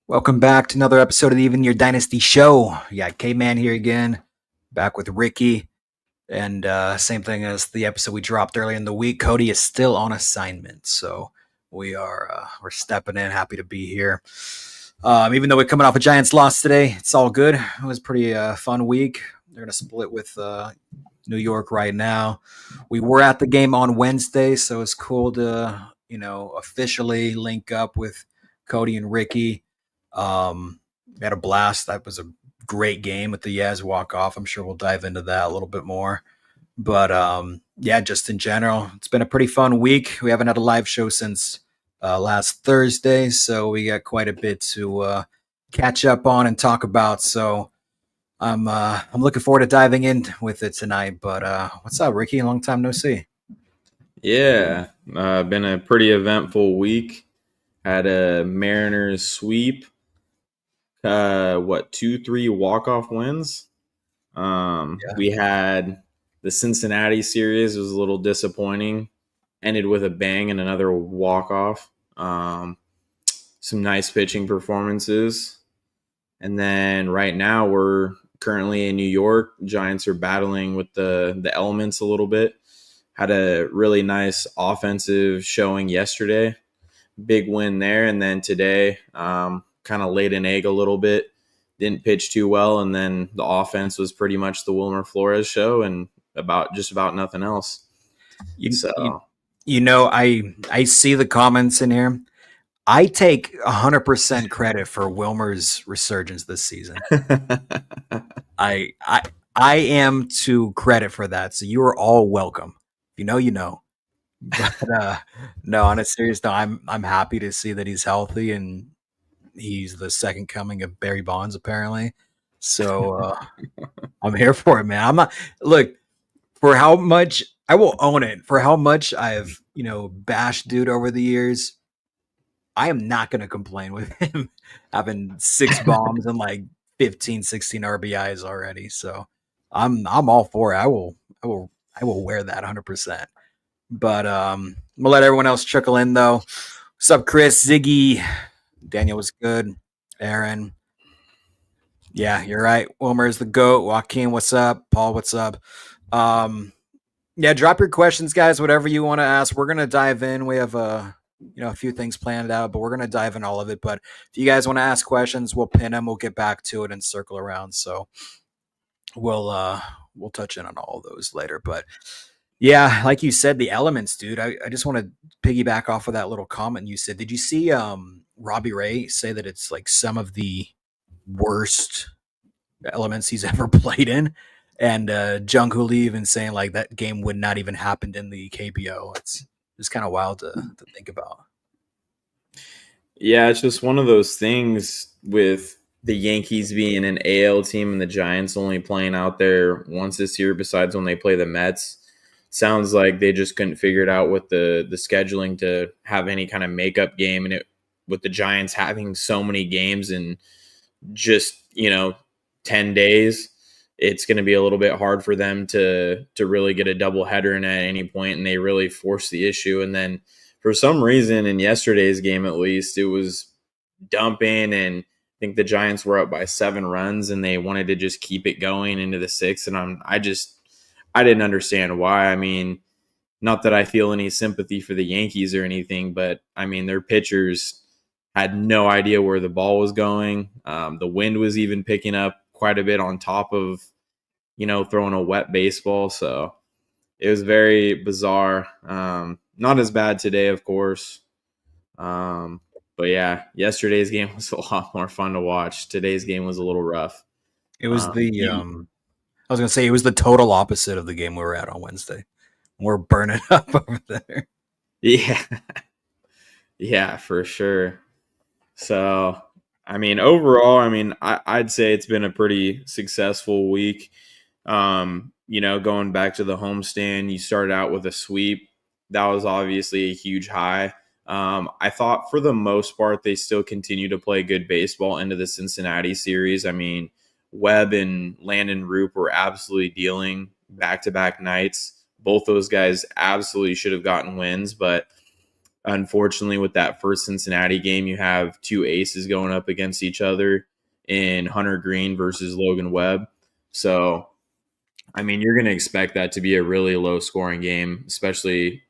Welcome back to another episode of the Even Your Dynasty Show. You got K-Man here again, back with Ricky. And same thing as the episode we dropped earlier in the week. Cody is still on assignment, so we're stepping in. Happy to be here. Even though we're coming off a Giants loss today, it's all good. It was a pretty fun week. They're gonna split with New York right now. We were at the game on Wednesday, so it's cool to officially link up with Cody and Ricky. We had a blast. That was a great game with the Yaz walk off. I'm sure we'll dive into that a little bit more. But yeah, just in general, it's been a pretty fun week. We haven't had a live show since last Thursday, so we got quite a bit to catch up on and talk about. So I'm looking forward to diving in with it tonight. But what's up, Ricky? Long time no see. Yeah, been a pretty eventful week. Had a Mariners sweep. 2-3 walk-off wins. We had the Cincinnati series. It was a little disappointing. Ended with a bang and another walk-off. Some nice pitching performances. And then right now we're currently in New York. Giants are battling with the elements a little bit. Had a really nice offensive showing yesterday. Big win there. And then today, kind of laid an egg a little bit. Didn't pitch too well. And then the offense was pretty much the Wilmer Flores show and about nothing else. I see the comments in here. I take 100% credit for Wilmer's resurgence this season. I am to credit for that. So you are all welcome. You know. But no, on a serious note, I'm happy to see that he's healthy and he's the second coming of Barry Bonds, apparently. So I'm here for it, man. I'm not look for how much I will own it for how much I've bashed dude over the years. I am not going to complain with him having 6 bombs and like 15, 16 RBIs already. So I'm all for it. I will wear that 100%. But I'm gonna let everyone else trickle in though. What's up, Chris, Ziggy, Daniel was good, Aaron. Yeah, you're right. Wilmer is the GOAT. Joaquin, what's up? Paul, what's up? Yeah, drop your questions, guys. Whatever you want to ask. We're gonna dive in. We have a few things planned out, but we're gonna dive in all of it. But if you guys want to ask questions, we'll pin them. We'll get back to it and circle around. So we'll touch in on all of those later. But yeah, like you said, the elements, dude. I just want to piggyback off of that little comment you said. Did you see Robbie Ray say that it's like some of the worst elements he's ever played in? And Jung Hoo Lee even saying like that game would not even happen in the KBO. It's just kind of wild to think about. Yeah, it's just one of those things with the Yankees being an AL team and the Giants only playing out there once this year besides when they play the Mets. Sounds like they just couldn't figure it out with the scheduling to have any kind of makeup game, and with the Giants having so many games in just 10 days, it's going to be a little bit hard for them to really get a doubleheader in at any point, and they really forced the issue. And then for some reason in yesterday's game, at least, it was dumping, and I think the Giants were up by 7 runs, and they wanted to just keep it going into the 6th, and I didn't understand why. I mean, not that I feel any sympathy for the Yankees or anything, but I mean, their pitchers had no idea where the ball was going. The wind was even picking up quite a bit on top of, throwing a wet baseball. So it was very bizarre. Not as bad today, of course. But yeah, yesterday's game was a lot more fun to watch. Today's game was a little rough. It was I was going to say it was the total opposite of the game we were at on Wednesday. We're burning up over there. Yeah. Yeah, for sure. So, I mean, overall, I'd say it's been a pretty successful week. Going back to the homestand, you started out with a sweep. That was obviously a huge high. I thought for the most part, they still continue to play good baseball into the Cincinnati series. I mean, Webb and Landon Roop were absolutely dealing back-to-back nights. Both those guys absolutely should have gotten wins, but unfortunately, with that first Cincinnati game, you have two aces going up against each other in Hunter Green versus Logan Webb. So, I mean, you're going to expect that to be a really low scoring game, especially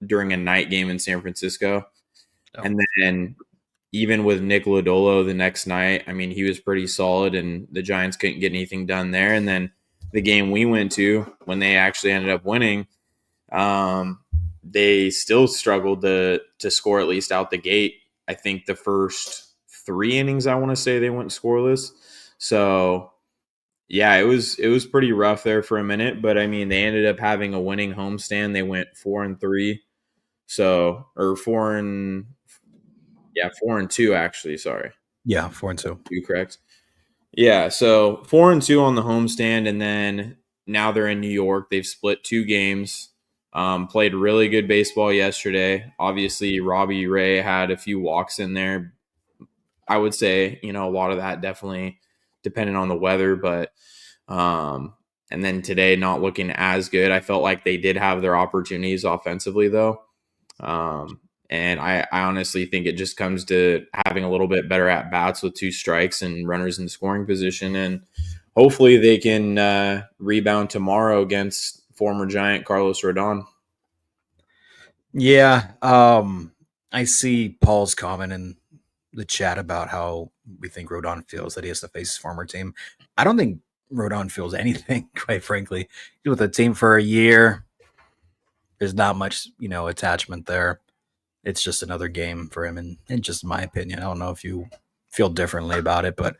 during a night game in San Francisco. Oh. And then even with Nick Lodolo the next night, I mean, he was pretty solid, and the Giants couldn't get anything done there. And then the game we went to, when they actually ended up winning, they still struggled to score at least out the gate. I think the first 3 innings, I want to say, they went scoreless. So yeah, it was pretty rough there for a minute, but I mean, they ended up having a winning homestand. They went 4-3, so or 4-2 actually. Sorry, Yeah, 4-2. you correct? Yeah, so 4-2 on the homestand, and then now they're in New York. They've split 2 games. Played really good baseball yesterday. Obviously, Robbie Ray had a few walks in there. I would say, a lot of that definitely dependent on the weather, but and then today not looking as good. I felt like they did have their opportunities offensively though. And I honestly think it just comes to having a little bit better at bats with 2 strikes and runners in scoring position. And hopefully they can rebound tomorrow against former Giant Carlos Rodon. Yeah, I see Paul's comment in the chat about how we think Rodon feels that he has to face his former team. I don't think Rodon feels anything, quite frankly. He's with the team for a year. There's not much, attachment there. It's just another game for him, and just my opinion. I don't know if you feel differently about it, but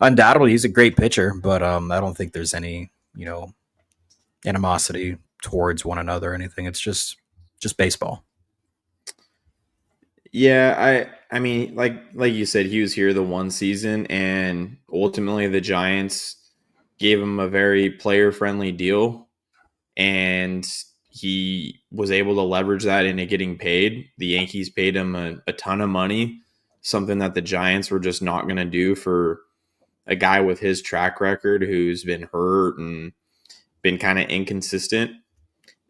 undoubtedly he's a great pitcher. But I don't think there's any, animosity towards one another or anything. It's just baseball. Yeah, I mean, like you said, he was here the one season, and ultimately the Giants gave him a very player friendly deal, and he was able to leverage that into getting paid. The Yankees paid him a ton of money, something that the Giants were just not going to do for a guy with his track record who's been hurt and been kind of inconsistent.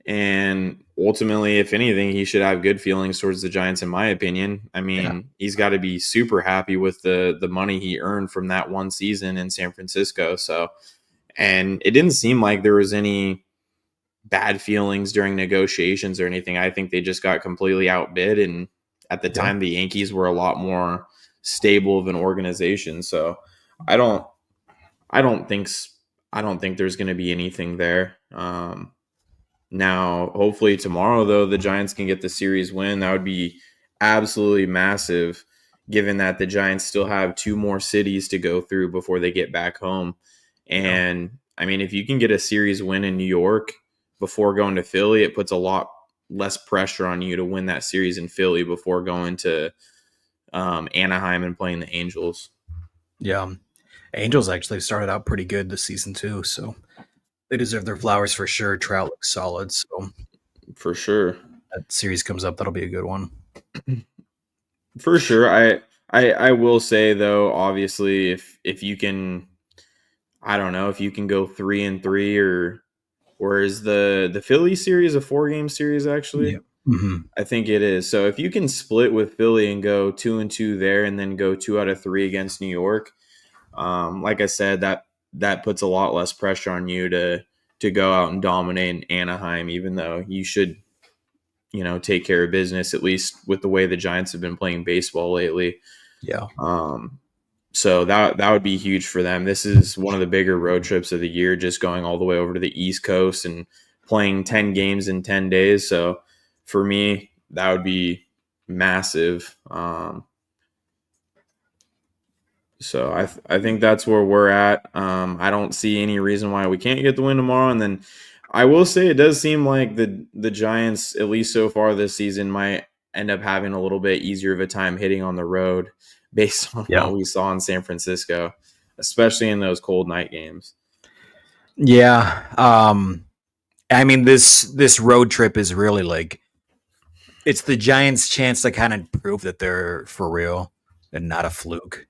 And ultimately, if anything, he should have good feelings towards the Giants, in my opinion. I mean, He's got to be super happy with the money he earned from that one season in San Francisco. So, and it didn't seem like there was any bad feelings during negotiations or anything. I think they just got completely outbid. And at the time, the Yankees were a lot more stable of an organization. So I don't think there's going to be anything there. Now, hopefully tomorrow, though, the Giants can get the series win. That would be absolutely massive, given that the Giants still have 2 more cities to go through before they get back home. And, I mean, if you can get a series win in New York before going to Philly, it puts a lot less pressure on you to win that series in Philly before going to Anaheim and playing the Angels. Yeah. Angels actually started out pretty good this season, too, so they deserve their flowers for sure. Trout looks solid, so for sure. That series comes up, that'll be a good one. For sure. I will say though, obviously, if you can, I don't know, if you can go 3-3 or is the Philly series a 4-game series actually? Yeah. Mm-hmm. I think it is. So if you can split with Philly and go 2-2 there, and then go 2 out of 3 against New York, like I said, that puts a lot less pressure on you to go out and dominate in Anaheim, even though you should, take care of business, at least with the way the Giants have been playing baseball lately. Yeah. So that would be huge for them. This is one of the bigger road trips of the year, just going all the way over to the East Coast and playing 10 games in 10 days. So for me, that would be massive. So I think that's where we're at. I don't see any reason why we can't get the win tomorrow. And then I will say it does seem like the Giants, at least so far this season, might end up having a little bit easier of a time hitting on the road based on what we saw in San Francisco, especially in those cold night games. Yeah. I mean, this road trip is really like, it's the Giants' chance to kind of prove that they're for real and not a fluke.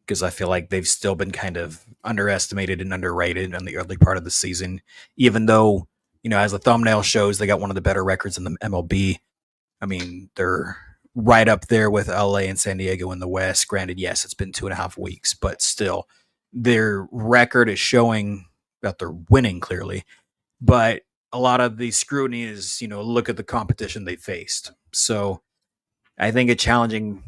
Because I feel like they've still been kind of underestimated and underrated in the early part of the season, even though, as the thumbnail shows, they got one of the better records in the MLB. I mean, they're right up there with LA and San Diego in the West. Granted, yes, it's been 2.5 weeks, but still, their record is showing that they're winning clearly. But a lot of the scrutiny is, look at the competition they faced. So I think a challenging,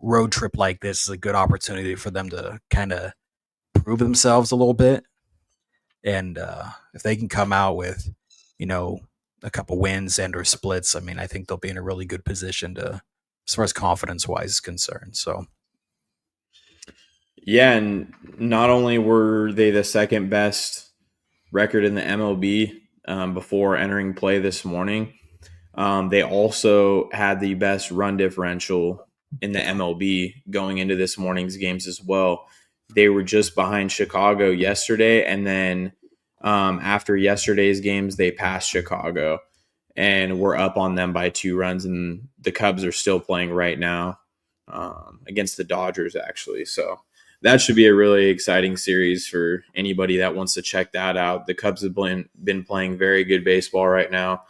road trip like this is a good opportunity for them to kind of prove themselves a little bit. And if they can come out with, a couple wins and or splits, I mean, I think they'll be in a really good position to, as far as confidence wise is concerned. So Yeah, and not only were they the second best record in the MLB before entering play this morning, they also had the best run differential in the MLB going into this morning's games as well. They were just behind Chicago yesterday, and then after yesterday's games, they passed Chicago and we're up on them by 2 runs. And the Cubs are still playing right now against the Dodgers, actually. So that should be a really exciting series for anybody that wants to check that out. The Cubs have been playing very good baseball right now.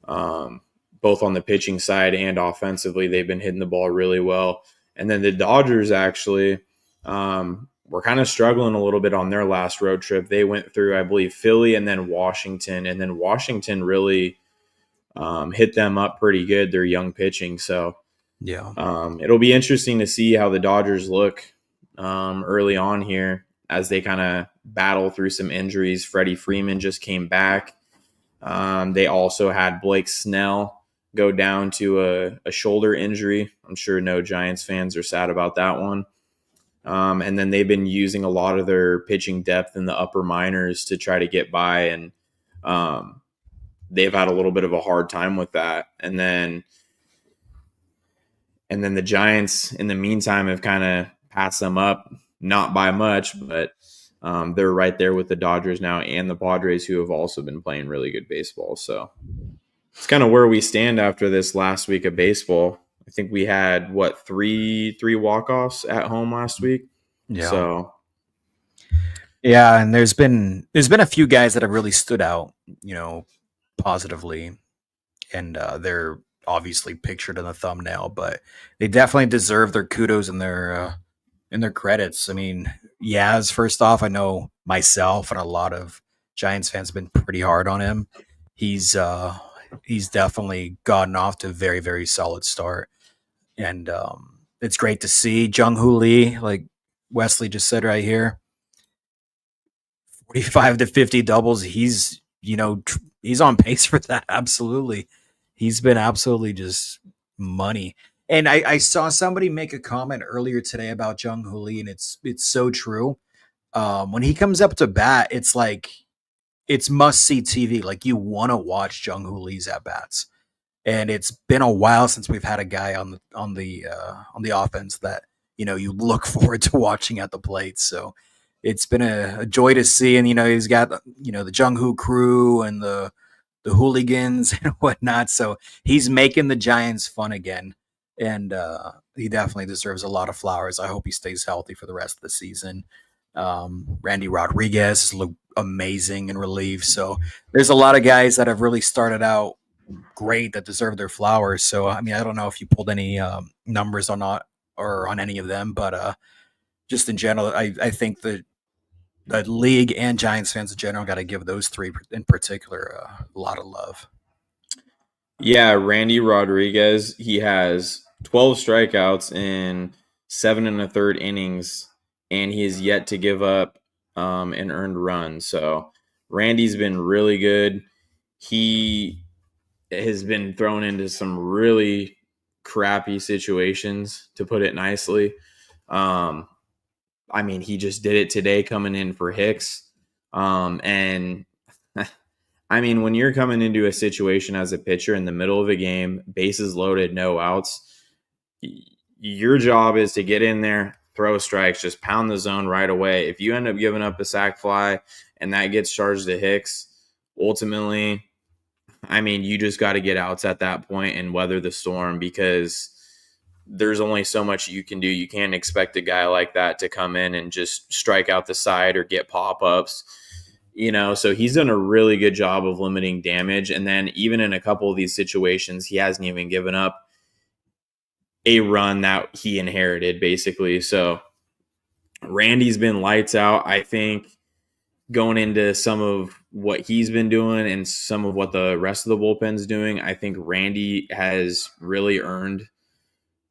Both on the pitching side and offensively, they've been hitting the ball really well. And then the Dodgers actually were kind of struggling a little bit on their last road trip. They went through, I believe, Philly and then Washington. And then Washington really hit them up pretty good, their young pitching. So yeah, it'll be interesting to see how the Dodgers look early on here as they kind of battle through some injuries. Freddie Freeman just came back. They also had Blake Snell go down to a shoulder injury. I'm sure no Giants fans are sad about that one. And then they've been using a lot of their pitching depth in the upper minors to try to get by, and they've had a little bit of a hard time with that. And then the Giants, in the meantime, have kind of passed them up, not by much, but they're right there with the Dodgers now and the Padres, who have also been playing really good baseball. So it's kind of where we stand after this last week of baseball. I think we had three walk-offs at home last week. yeah. So yeah, and there's been a few guys that have really stood out, positively, and they're obviously pictured in the thumbnail, but they definitely deserve their kudos and their credits. I mean, Yaz, first off, I know myself and a lot of Giants fans have been pretty hard on him. He's definitely gotten off to a very, very solid start. And it's great to see Jung Hoo Lee, like Wesley just said right here, 45 to 50 doubles. He's, he's on pace for that. Absolutely. He's been absolutely just money. And I saw somebody make a comment earlier today about Jung Hoo Lee, and it's so true. When he comes up to bat, it's like it's must see TV. Like you want to watch Jung Hoo Lee's at bats. And it's been a while since we've had a guy on the offense that you look forward to watching at the plate. So it's been a joy to see. And he's got the Jung Hoo crew and the hooligans and whatnot. So he's making the Giants fun again, and he definitely deserves a lot of flowers. I hope he stays healthy for the rest of the season. Randy Rodriguez has looked amazing in relief. So there's a lot of guys that have really started out great that deserve their flowers. So I mean, I don't know if you pulled any numbers or not, or on any of them, but just in general, I think that the league and Giants fans in general got to give those three in particular a lot of love. yeah, Randy Rodriguez, he has 12 strikeouts in 7 1/3 innings, and he has yet to give up an earned run. So Randy's been really good. He has been thrown into some really crappy situations, to put it nicely. I mean, he just did it today coming in for Hicks. And I mean, when you're coming into a situation as a pitcher in the middle of a game, bases loaded, no outs, your job is to get in there, throw strikes, just pound the zone right away. If you end up giving up a sac fly and that gets charged to Hicks, ultimately, I mean, you just got to get outs at that point and weather the storm, because there's only so much you can do. You can't expect a guy like that to come in and just strike out the side or get pop-ups, so he's done a really good job of limiting damage. And then even in a couple of these situations, he hasn't even given up a run that he inherited, basically. So Randy's been lights out. I think going into some of what he's been doing and some of what the rest of the bullpen's doing, I think Randy has really earned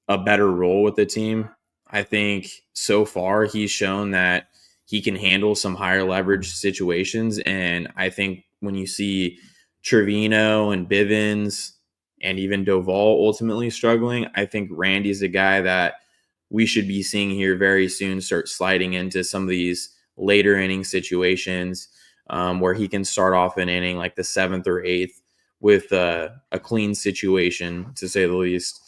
a better role with the team. I think so far he's shown that he can handle some higher leverage situations. And I think when you see Trevino and Bivens and even Doval ultimately struggling, I think Randy's a guy that we should be seeing here very soon start sliding into some of these later inning situations where he can start off an inning like the seventh or eighth with a clean situation, to say the least.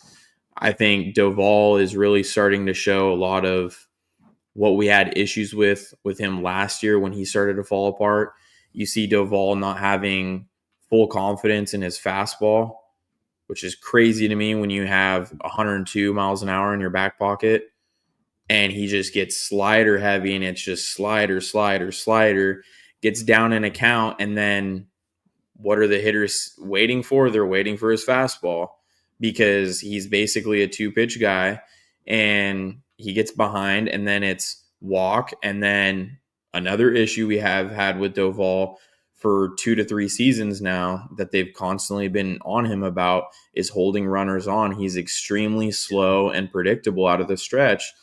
I think Doval is really starting to show a lot of what we had issues with him last year when he started to fall apart. You see Doval not having full confidence in his fastball, which is crazy to me when you have 102 miles an hour in your back pocket and he just gets slider heavy and it's just slider, slider, slider, gets down in a count. And then what are the hitters waiting for? They're waiting for his fastball because he's basically a two pitch guy and he gets behind and then it's walk. And then another issue we have had with Doval for 2 to 3 seasons now that they've constantly been on him about is holding runners on. He's extremely slow and predictable out of the stretch.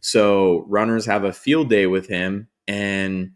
So runners have a field day with him. And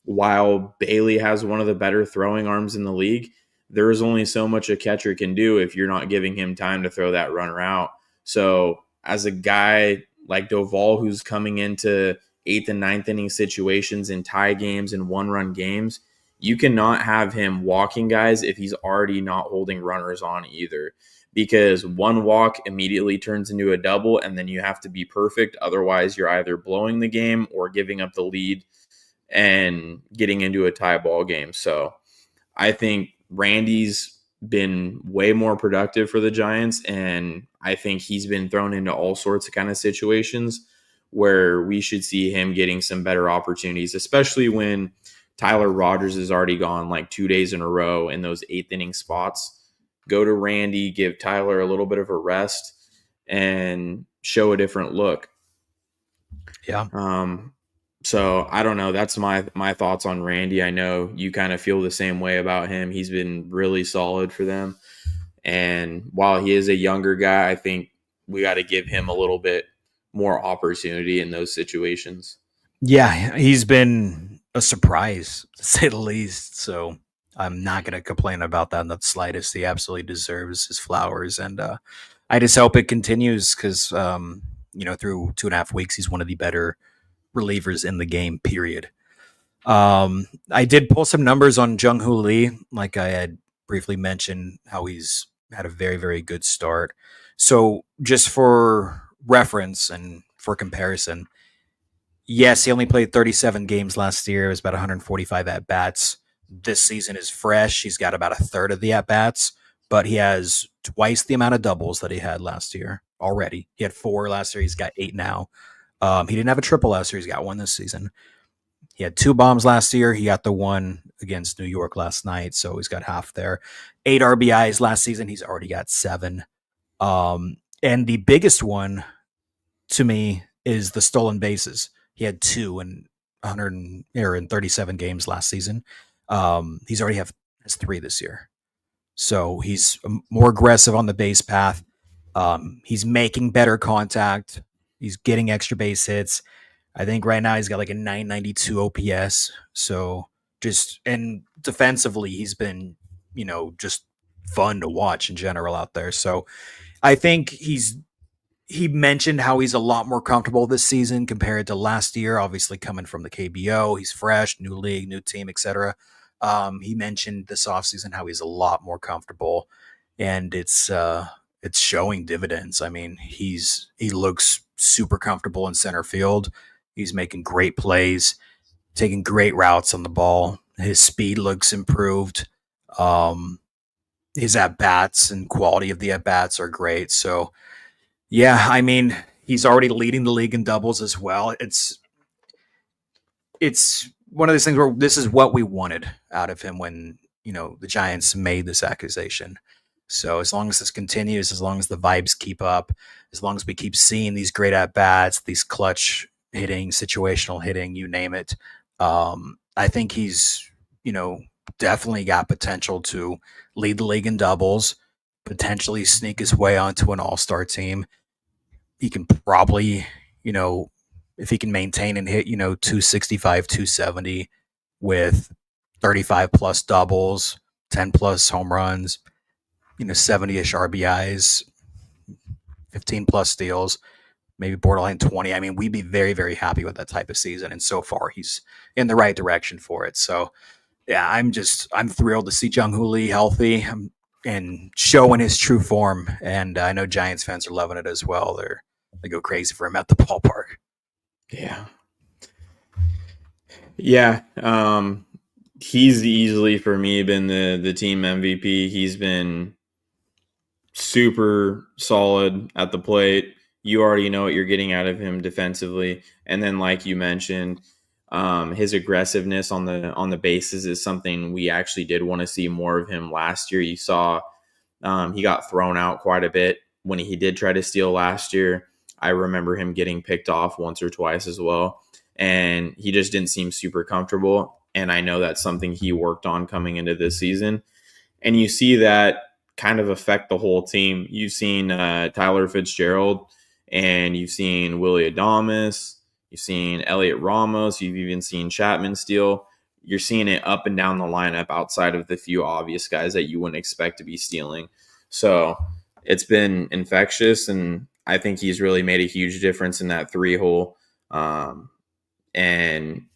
while Bailey has one of the better throwing arms in the league, there is only so much a catcher can do if you're not giving him time to throw that runner out. So as a guy like Doval, who's coming into 8th and 9th inning situations in tie games and 1-run games, you cannot have him walking guys if he's already not holding runners on either, because one walk immediately turns into a double and then you have to be perfect. Otherwise, you're either blowing the game or giving up the lead and getting into a tie ball game. So I think Randy's been way more productive for the Giants, and I think he's been thrown into all sorts of kind of situations where we should see him getting some better opportunities, especially when Tyler Rogers has already gone like 2 days in a row in those 8th inning spots. Go to Randy, give Tyler a little bit of a rest, and show a different look. Yeah. So I don't know. That's my thoughts on Randy. I know you kind of feel the same way about him. He's been really solid for them. And while he is a younger guy, I think we got to give him a little bit more opportunity in those situations. Yeah, he's been a surprise, to say the least. So I'm not going to complain about that in the slightest. He absolutely deserves his flowers. And I just hope it continues because, through 2.5 weeks, he's one of the better relievers in the game, period. I did pull some numbers on Jung Hoo Lee, like I had briefly mentioned, how he's had a very, very good start. So just for reference and for comparison, yes, he only played 37 games last year. It was about 145 at bats. This season is fresh. He's got about a third of the at bats, but he has twice the amount of doubles that he had last year already. He had 4 last year. He's got 8 now. He didn't have a triple last year. He's got 1 this season. He had 2 bombs last year. He got the 1 against New York last night, so he's got half there. 8 RBIs last season. He's already got 7. And the biggest one to me is the stolen bases. He had 2 in 37 games last season. He's already has 3 this year. So he's more aggressive on the base path. He's making better contact. He's getting extra base hits. I think right now he's got like a 992 OPS. So and defensively, he's been, just fun to watch in general out there. So I think he mentioned how he's a lot more comfortable this season compared to last year, obviously coming from the KBO. He's fresh, new league, new team, etc. He mentioned this offseason how he's a lot more comfortable, and it's showing dividends. I mean, he looks super comfortable in center field. He's making great plays, taking great routes on the ball. His speed looks improved. His at-bats and quality of the at-bats are great. So, yeah, I mean, he's already leading the league in doubles as well. It's one of those things where this is what we wanted out of him when, the Giants made this accusation. So as long as this continues, as long as the vibes keep up, as long as we keep seeing these great at bats, these clutch hitting, situational hitting, you name it, I think he's, definitely got potential to lead the league in doubles, potentially sneak his way onto an all-star team. He can probably, you know, if he can maintain and hit, 265, 270 with 35 plus doubles, 10 plus home runs, 70-ish RBIs, 15 plus steals, maybe borderline 20. I mean, we'd be very, very happy with that type of season. And so far, he's in the right direction for it. So, yeah, I'm thrilled to see Jung Hoo Lee healthy and showing his true form. And I know Giants fans are loving it as well. They go crazy for him at the ballpark. Yeah. Yeah. He's easily for me been the team MVP. He's been super solid at the plate. You already know what you're getting out of him defensively, and then like you mentioned, his aggressiveness on the bases is something we actually did want to see more of him last year. You saw he got thrown out quite a bit when he did try to steal last year. I remember him getting picked off once or twice as well, and he just didn't seem super comfortable. And I know that's something he worked on coming into this season. And you see that kind of affect the whole team. You've seen Tyler Fitzgerald, and you've seen Willie Adames, you've seen Elliot Ramos, you've even seen Chapman steal. You're seeing it up and down the lineup outside of the few obvious guys that you wouldn't expect to be stealing. So it's been infectious, and I think he's really made a huge difference in that 3-hole. And,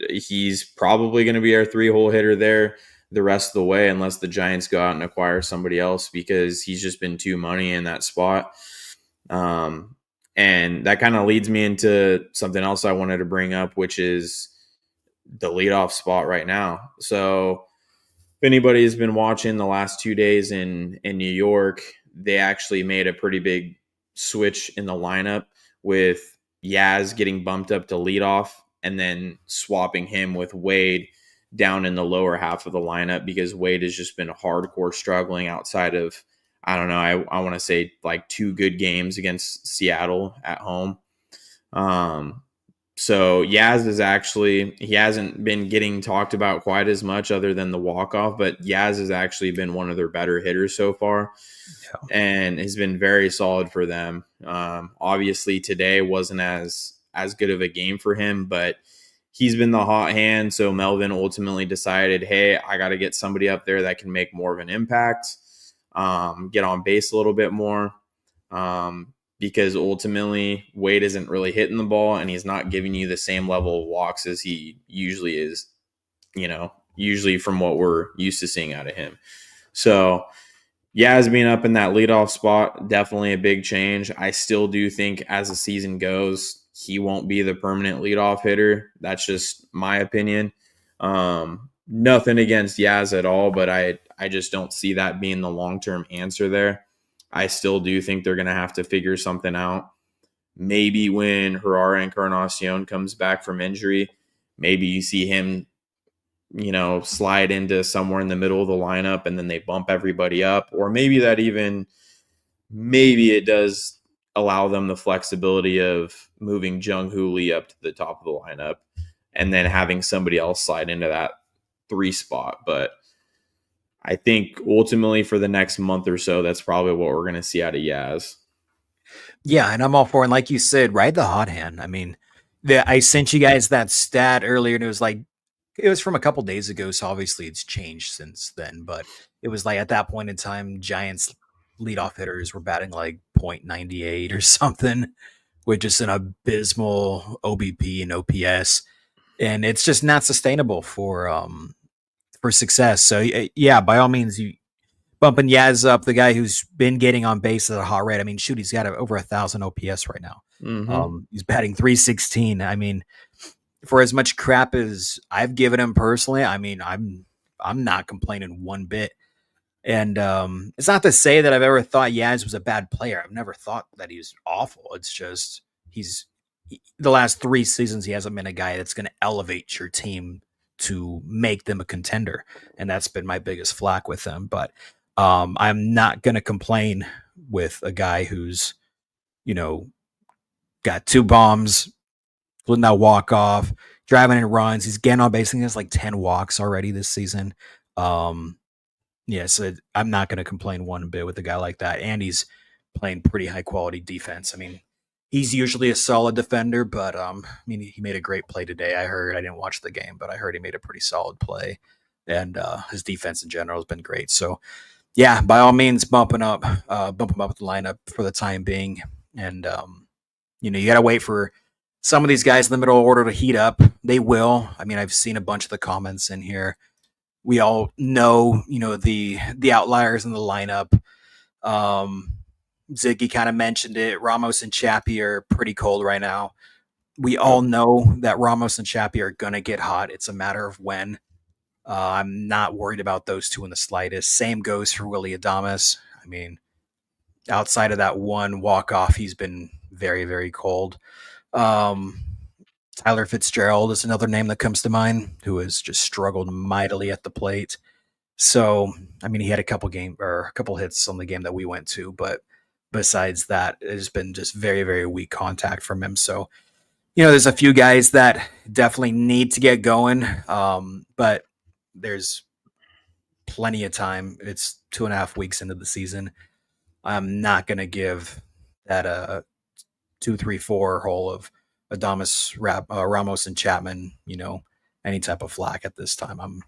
he's probably going to be our 3-hole hitter there the rest of the way, unless the Giants go out and acquire somebody else, because he's just been too money in that spot. And that kind of leads me into something else I wanted to bring up, which is the leadoff spot right now. So if anybody's been watching the last 2 days in New York, they actually made a pretty big switch in the lineup with Yaz getting bumped up to leadoff and then swapping him with Wade down in the lower half of the lineup, because Wade has just been hardcore struggling outside of, I don't know, I want to say like 2 good games against Seattle at home. So Yaz is actually, he hasn't been getting talked about quite as much other than the walk-off, but Yaz has actually been one of their better hitters so far. Yeah. And has been very solid for them. Obviously today wasn't as good of a game for him, but he's been the hot hand. So Melvin ultimately decided, hey, I got to get somebody up there that can make more of an impact, get on base a little bit more, because ultimately Wade isn't really hitting the ball, and he's not giving you the same level of walks as he usually is, usually from what we're used to seeing out of him. So Yaz being up in that leadoff spot, definitely a big change. I still do think as the season goes, he won't be the permanent leadoff hitter. That's just my opinion. Nothing against Yaz at all, but I just don't see that being the long-term answer there. I still do think they're going to have to figure something out. Maybe when Herrera Encarnacion comes back from injury, maybe you see him, slide into somewhere in the middle of the lineup and then they bump everybody up. Or maybe it does allow them the flexibility of moving Jung Hoo Lee up to the top of the lineup and then having somebody else slide into that 3 spot. But I think ultimately for the next month or so, that's probably what we're going to see out of Yaz. Yeah, and I'm all for it. And like you said, ride the hot hand. I mean, I sent you guys that stat earlier, and it was from a couple days ago, so obviously it's changed since then. But it was like at that point in time, Giants leadoff hitters were batting like .98 or something, with just an abysmal OBP and OPS, and it's just not sustainable for success. So yeah, by all means, you bumping Yaz up, the guy who's been getting on base at a hot rate. I mean, shoot, he's got over 1,000 OPS right now. Mm-hmm. He's batting .316. I mean, for as much crap as I've given him personally, I mean, I'm not complaining one bit. And it's not to say that I've ever thought Yaz was a bad player. I've never thought that he's awful. It's just the last 3 seasons he hasn't been a guy that's going to elevate your team to make them a contender, and that's been my biggest flack with him. But I'm not going to complain with a guy who's, got 2 bombs, letting that walk off, driving in runs. He's getting on base. He has like 10 walks already this season. So I'm not going to complain one bit with a guy like that. And he's playing pretty high quality defense. I mean, he's usually a solid defender, but he made a great play today. I didn't watch the game, but I heard he made a pretty solid play, and his defense in general has been great. So, yeah, by all means, bump him up the lineup for the time being, and you got to wait for some of these guys in the middle order to heat up. They will. I mean, I've seen a bunch of the comments in here. We all know, the outliers in the lineup. Ziggy kind of mentioned it. Ramos and Chappie are pretty cold right now. We all know that Ramos and Chappie are going to get hot. It's a matter of when. I'm not worried about those two in the slightest. Same goes for Willy Adames. I mean, outside of that one walk-off, he's been very, very cold. Tyler Fitzgerald is another name that comes to mind, who has just struggled mightily at the plate. So, I mean, he had a couple hits on the game that we went to, but besides that, it has been just very, very weak contact from him. So, there's a few guys that definitely need to get going, but there's plenty of time. It's 2.5 weeks into the season. I'm not going to give that a 2, 3, 4 hole of Adames, Ramos, and Chapman, any type of flack at this time.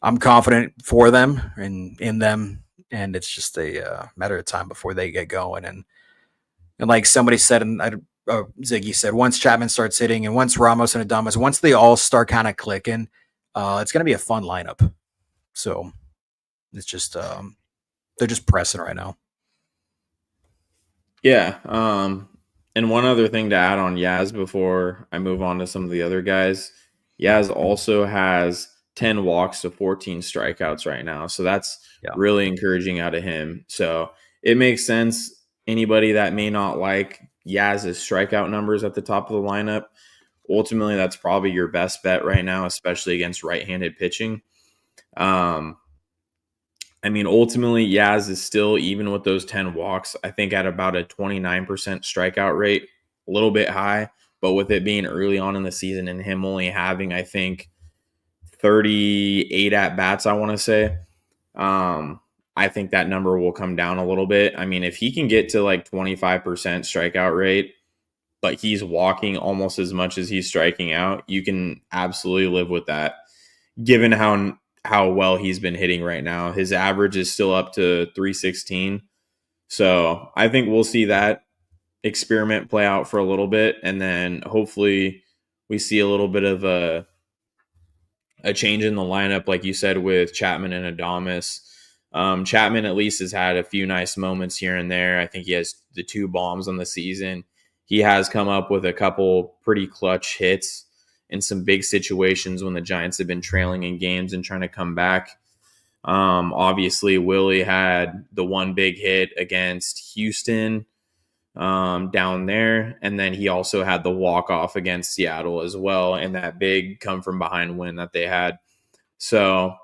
I'm confident for them and in them, and it's just a matter of time before they get going. And like somebody said, and Ziggy said, once Chapman starts hitting, and once Ramos and Adames, once they all start kind of clicking, it's going to be a fun lineup. So it's just they're just pressing right now. Yeah. And one other thing to add on Yaz before I move on to some of the other guys, Yaz also has 10 walks to 14 strikeouts right now. So that's really encouraging out of him. So it makes sense. Anybody that may not like Yaz's strikeout numbers at the top of the lineup, ultimately that's probably your best bet right now, especially against right-handed pitching. Ultimately, Yaz is still, even with those 10 walks, I think at about a 29% strikeout rate, a little bit high, but with it being early on in the season and him only having, I think, 38 at-bats, I want to say, I think that number will come down a little bit. I mean, if he can get to like 25% strikeout rate, but he's walking almost as much as he's striking out, you can absolutely live with that, given how well he's been hitting right now. His average is still up to 316. So I think we'll see that experiment play out for a little bit. And then hopefully we see a little bit of a change in the lineup, like you said, with Chapman and Adames. Chapman at least has had a few nice moments here and there. I think he has the 2 bombs on the season. He has come up with a couple pretty clutch hits in some big situations when the Giants have been trailing in games and trying to come back. Obviously, Willie had the one big hit against Houston down there, and then he also had the walk-off against Seattle as well, and that big come-from-behind win that they had. So,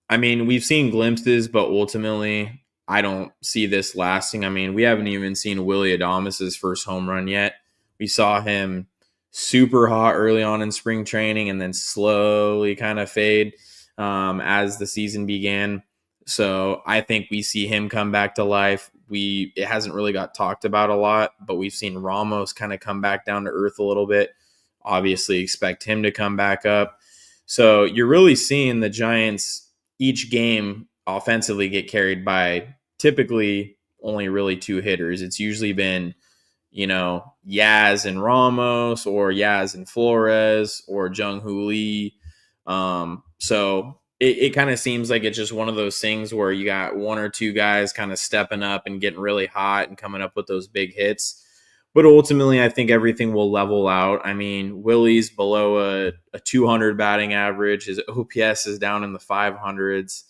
I mean, we've seen glimpses, but ultimately, I don't see this lasting. I mean, we haven't even seen Willy Adames' first home run yet. We saw him super hot early on in spring training and then slowly kind of fade as the season began. So I think we see him come back to life. It hasn't really got talked about a lot, but we've seen Ramos kind of come back down to earth a little bit. Obviously expect him to come back up. So you're really seeing the Giants each game offensively get carried by typically only really 2 hitters. It's usually been, Yaz and Ramos, or Yaz and Flores, or Jung Hoo Lee. So it kind of seems like it's just one of those things where you got 1 or 2 guys kind of stepping up and getting really hot and coming up with those big hits. But ultimately, I think everything will level out. I mean, Willie's below a 200 batting average. His OPS is down in the 500s.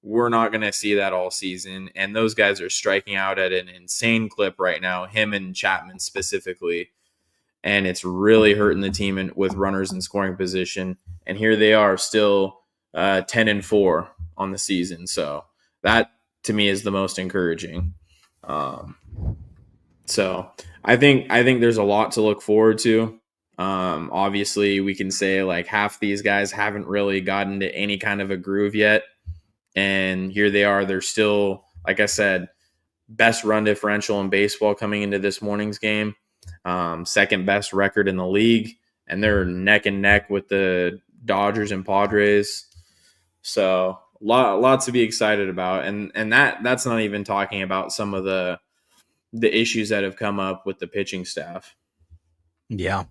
We're not going to see that all season. And those guys are striking out at an insane clip right now, him and Chapman specifically. And it's really hurting the team with runners in scoring position. And here they are still 10-4 on the season. So that to me is the most encouraging. So I think there's a lot to look forward to. Obviously, we can say like half these guys haven't really gotten to any kind of a groove yet, and here they are. They're still, like I said, best run differential in baseball coming into this morning's game, second best record in the league, and they're neck and neck with the Dodgers and Padres. So lot to be excited about, and that's not even talking about some of the issues that have come up with the pitching staff. Yeah.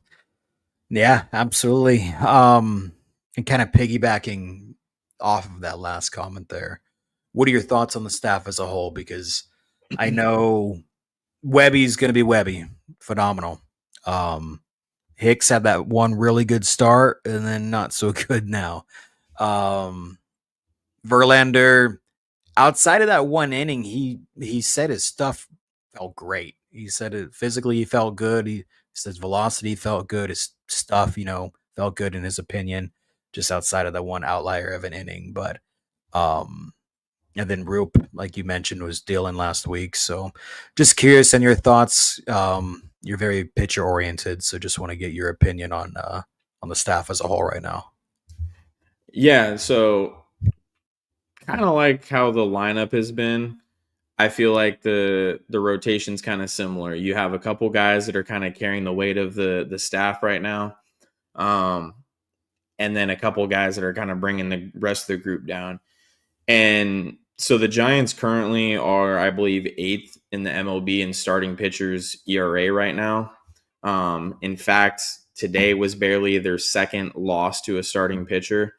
Yeah, absolutely. And kind of piggybacking off of that last comment there, what are your thoughts on the staff as a whole? Because I know Webby's going to be Webby, phenomenal. Hicks had that one really good start and then not so good now. Verlander, outside of that one inning, he said his stuff felt great. He said it physically, he felt good. He says velocity felt good. His stuff, felt good in his opinion, just outside of that one outlier of an inning. But and then Roop, like you mentioned, was dealing last week. So just curious on your thoughts. You're very pitcher oriented, so just want to get your opinion on the staff as a whole right now. Yeah, so kind of like how the lineup has been. I feel like the rotation's kind of similar. You have a couple guys that are kind of carrying the weight of the staff right now, and then a couple guys that are kind of bringing the rest of the group down. And so the Giants currently are, I believe, 8th in the MLB in starting pitchers ERA right now. In fact, today was barely their second loss to a starting pitcher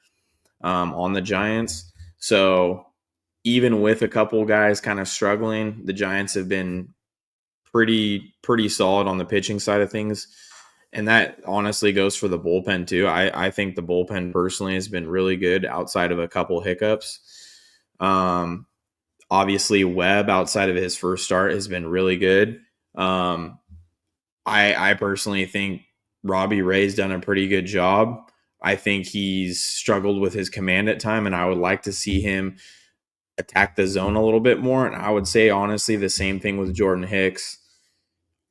on the Giants. So even with a couple guys kind of struggling, the Giants have been pretty solid on the pitching side of things. And that honestly goes for the bullpen too. I think the bullpen personally has been really good outside of a couple hiccups. Obviously Webb outside of his first start has been really good. I personally think Robbie Ray's done a pretty good job. I think he's struggled with his command at time, and I would like to see him attack the zone a little bit more. And I would say, honestly, the same thing with Jordan Hicks.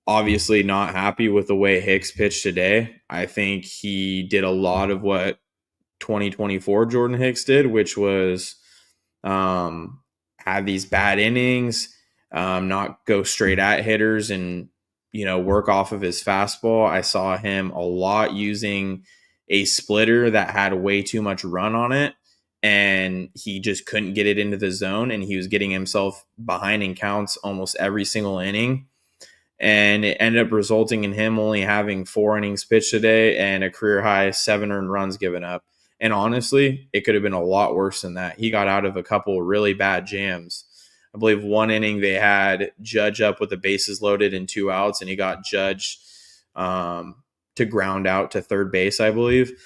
Obviously not happy with the way Hicks pitched today. I think he did a lot of what 2024 Jordan Hicks did, which was have these bad innings, not go straight at hitters and, work off of his fastball. I saw him a lot using a splitter that had way too much run on it, and he just couldn't get it into the zone, and he was getting himself behind in counts almost every single inning. And it ended up resulting in him only having 4 innings pitched today and a career high 7 earned runs given up. And honestly, it could have been a lot worse than that. He got out of a couple really bad jams. I believe one inning they had Judge up with the bases loaded and 2 outs, and he got Judge to ground out to third base, I believe.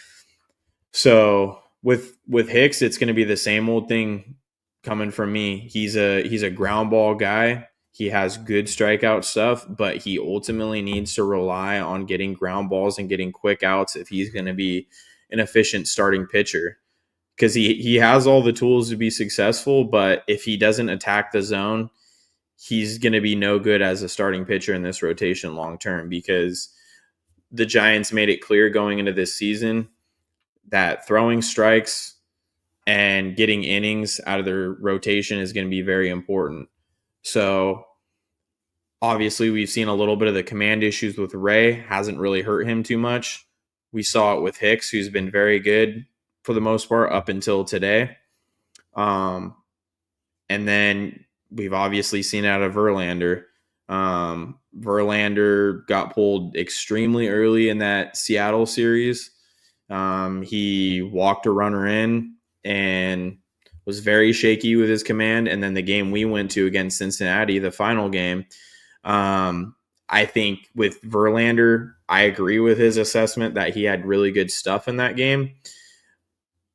So with Hicks, it's going to be the same old thing coming from me. He's a ground ball guy. He has good strikeout stuff, but he ultimately needs to rely on getting ground balls and getting quick outs if he's going to be an efficient starting pitcher, because he has all the tools to be successful. But if he doesn't attack the zone, he's going to be no good as a starting pitcher in this rotation long term, because the Giants made it clear going into this season that throwing strikes and getting innings out of their rotation is going to be very important. So obviously we've seen a little bit of the command issues with Ray. Hasn't really hurt him too much. We saw it with Hicks, who's been very good for the most part up until today. And then we've obviously seen out of Verlander. Verlander got pulled extremely early in that Seattle series. He walked a runner in and was very shaky with his command. And then the game we went to against Cincinnati, the final game, I think with Verlander, I agree with his assessment that he had really good stuff in that game.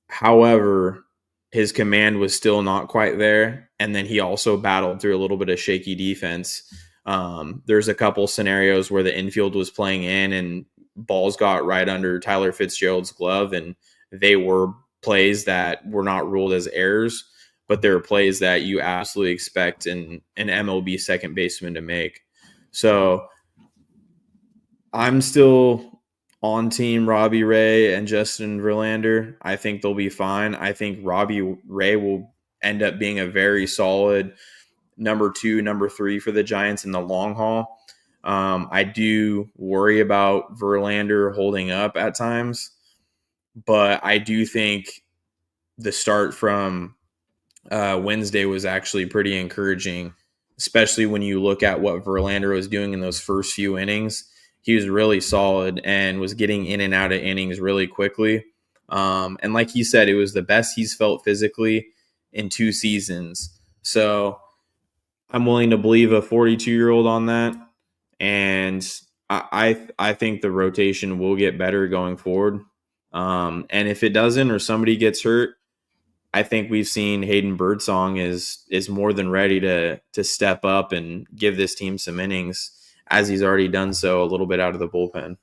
However, his command was still not quite there. And then he also battled through a little bit of shaky defense. There's a couple scenarios where the infield was playing in and balls got right under Tyler Fitzgerald's glove, and they were plays that were not ruled as errors. but there are plays that you absolutely expect an MLB second baseman to make. So I'm still on team Robbie Ray and Justin Verlander. I think they'll be fine. I think Robbie Ray will end up being a very solid number 2, number 3 for the Giants in the long haul. I do worry about Verlander holding up at times, but I do think the start from Wednesday was actually pretty encouraging, especially when you look at what Verlander was doing in those first few innings. He was really solid and was getting in and out of innings really quickly. And like he said, it was the best he's felt physically in 2 seasons. So I'm willing to believe a 42-year-old on that. And I think the rotation will get better going forward. And if it doesn't or somebody gets hurt, I think we've seen Hayden Birdsong is more than ready to step up and give this team some innings, as he's already done so a little bit out of the bullpen.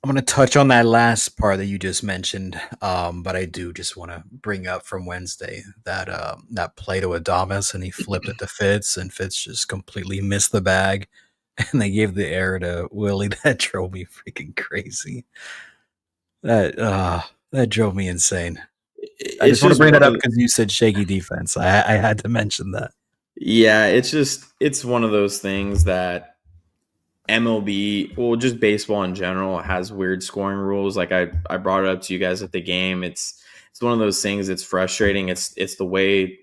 I'm going to touch on that last part that you just mentioned, but I do just want to bring up from Wednesday that play to Adames, and he flipped it to Fitz, and Fitz just completely missed the bag, and they gave the error to Willie. That drove me freaking crazy. That drove me insane. I just want to bring that up because you said shaky defense. I had to mention that. Yeah, it's one of those things that MLB, well, just baseball in general, has weird scoring rules. Like I brought it up to you guys at the game. It's one of those things. It's frustrating. It's the way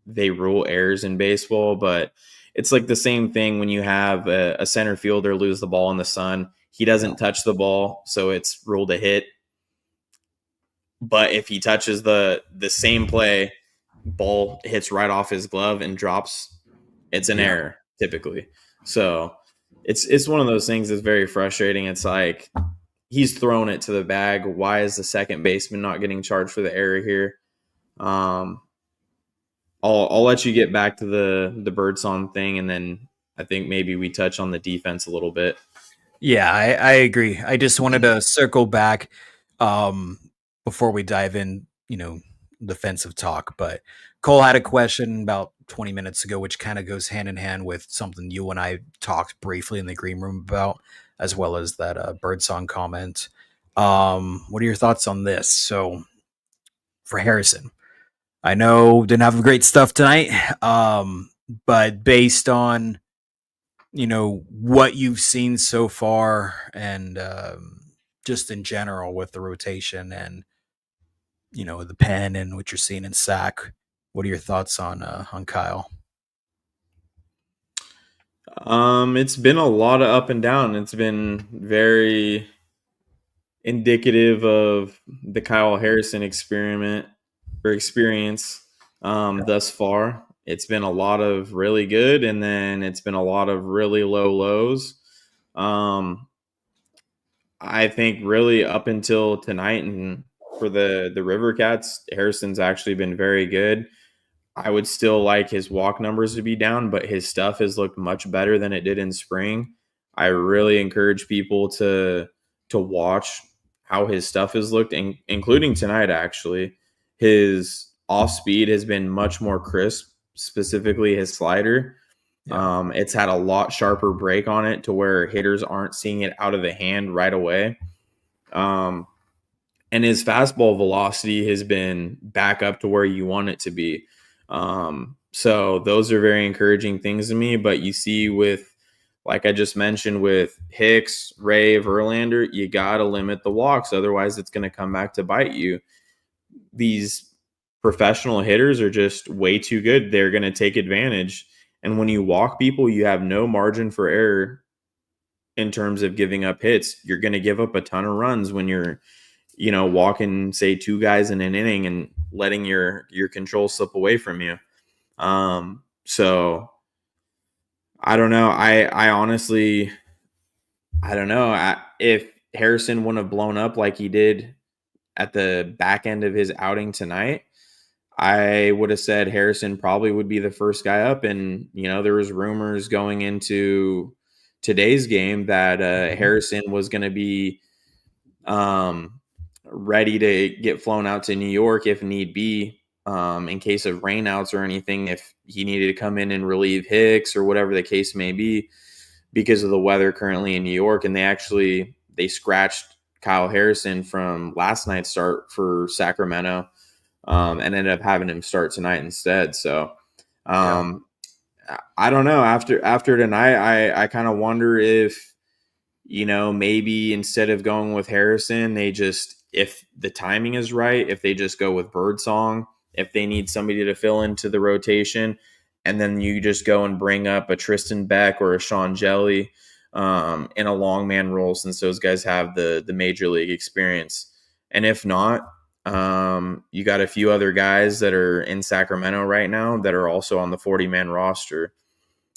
they rule errors in baseball, but it's like the same thing when you have a center fielder lose the ball in the sun. He doesn't touch the ball, so it's ruled a hit. But if he touches the same play, ball hits right off his glove and drops, it's an error typically. So it's one of those things that's very frustrating. It's like he's thrown it to the bag. Why is the second baseman not getting charged for the error here? I'll let you get back to the Birdsong thing, and then I think maybe we touch on the defense a little bit. Yeah, I agree. I just wanted to circle back before we dive in, defensive talk. But Cole had a question about 20 minutes ago, which kind of goes hand in hand with something you and I talked briefly in the green room about, as well as that Birdsong comment. What are your thoughts on this? So for Harrison, I know didn't have great stuff tonight, but based on what you've seen so far, and just in general with the rotation and the pen and what you're seeing in sack, what are your thoughts on Kyle? It's been a lot of up and down. It's been very indicative of the Kyle Harrison experiment or experience thus far. It's been a lot of really good, and then it's been a lot of really low lows. I think really up until tonight, and for the River Cats, Harrison's actually been very good. I would still like his walk numbers to be down, but his stuff has looked much better than it did in spring. I really encourage people to watch how his stuff has looked, including tonight. Actually, his off speed has been much more crisp, specifically his slider. Yeah. It's had a lot sharper break on it to where hitters aren't seeing it out of the hand right away. And his fastball velocity has been back up to where you want it to be. So those are very encouraging things to me. But you see with, like I just mentioned, with Hicks, Ray, Verlander, you got to limit the walks. Otherwise, it's going to come back to bite you. These professional hitters are just way too good. They're going to take advantage. And when you walk people, you have no margin for error in terms of giving up hits. You're going to give up a ton of runs when you're, walking, say, 2 guys in an inning and letting your control slip away from you. So I don't know. I honestly, I don't know. If Harrison wouldn't have blown up like he did at the back end of his outing tonight, I would have said Harrison probably would be the first guy up. And, there was rumors going into today's game that Harrison was going to be ready to get flown out to New York if need be in case of rainouts or anything, if he needed to come in and relieve Hicks or whatever the case may be, because of the weather currently in New York. And they scratched Kyle Harrison from last night's start for Sacramento, and ended up having him start tonight instead. So I don't know. After tonight, I kind of wonder if, maybe instead of going with Harrison, if the timing is right, if they just go with Birdsong, if they need somebody to fill into the rotation, and then you just go and bring up a Tristan Beck or a Sean Jelly in a long man role, since those guys have the major league experience. And if not, you got a few other guys that are in Sacramento right now that are also on the 40-man roster.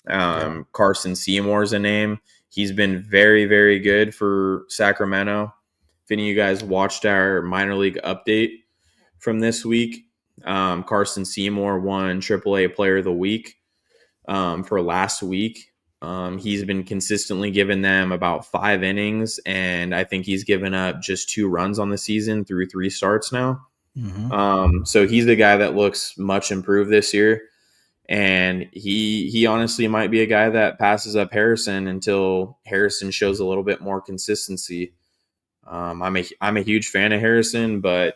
Carson Seymour's a name. He's been very, very good for Sacramento. If any of you guys watched our minor league update from this week, Carson Seymour won AAA Player of the Week for last week. He's been consistently giving them about 5 innings, and I think he's given up just 2 runs on the season through 3 starts now. So he's the guy that looks much improved this year. And he honestly might be a guy that passes up Harrison until Harrison shows a little bit more consistency. I'm a huge fan of Harrison, but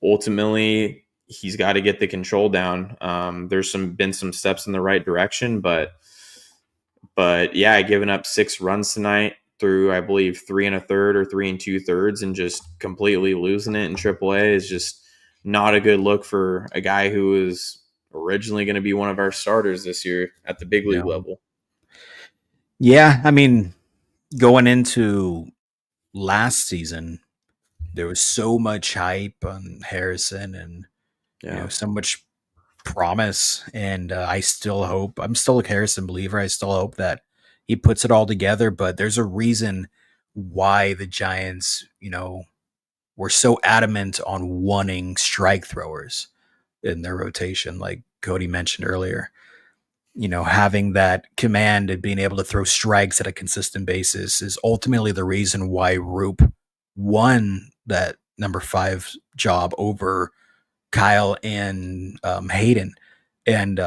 ultimately he's got to get the control down. There's been some steps in the right direction, but yeah, giving up 6 runs tonight through, I believe, 3 1/3 or 3 2/3, and just completely losing it in AAA is just not a good look for a guy who is originally going to be one of our starters this year at the big league level. Yeah, I mean, going into last season, there was so much hype on Harrison and so much promise, and I'm still a Harrison believer. I still hope that he puts it all together, but there's a reason why the Giants, were so adamant on wanting strike throwers in their rotation, like Cody mentioned earlier. Having that command and being able to throw strikes at a consistent basis is ultimately the reason why Roop won that number 5 job over Kyle and Hayden. And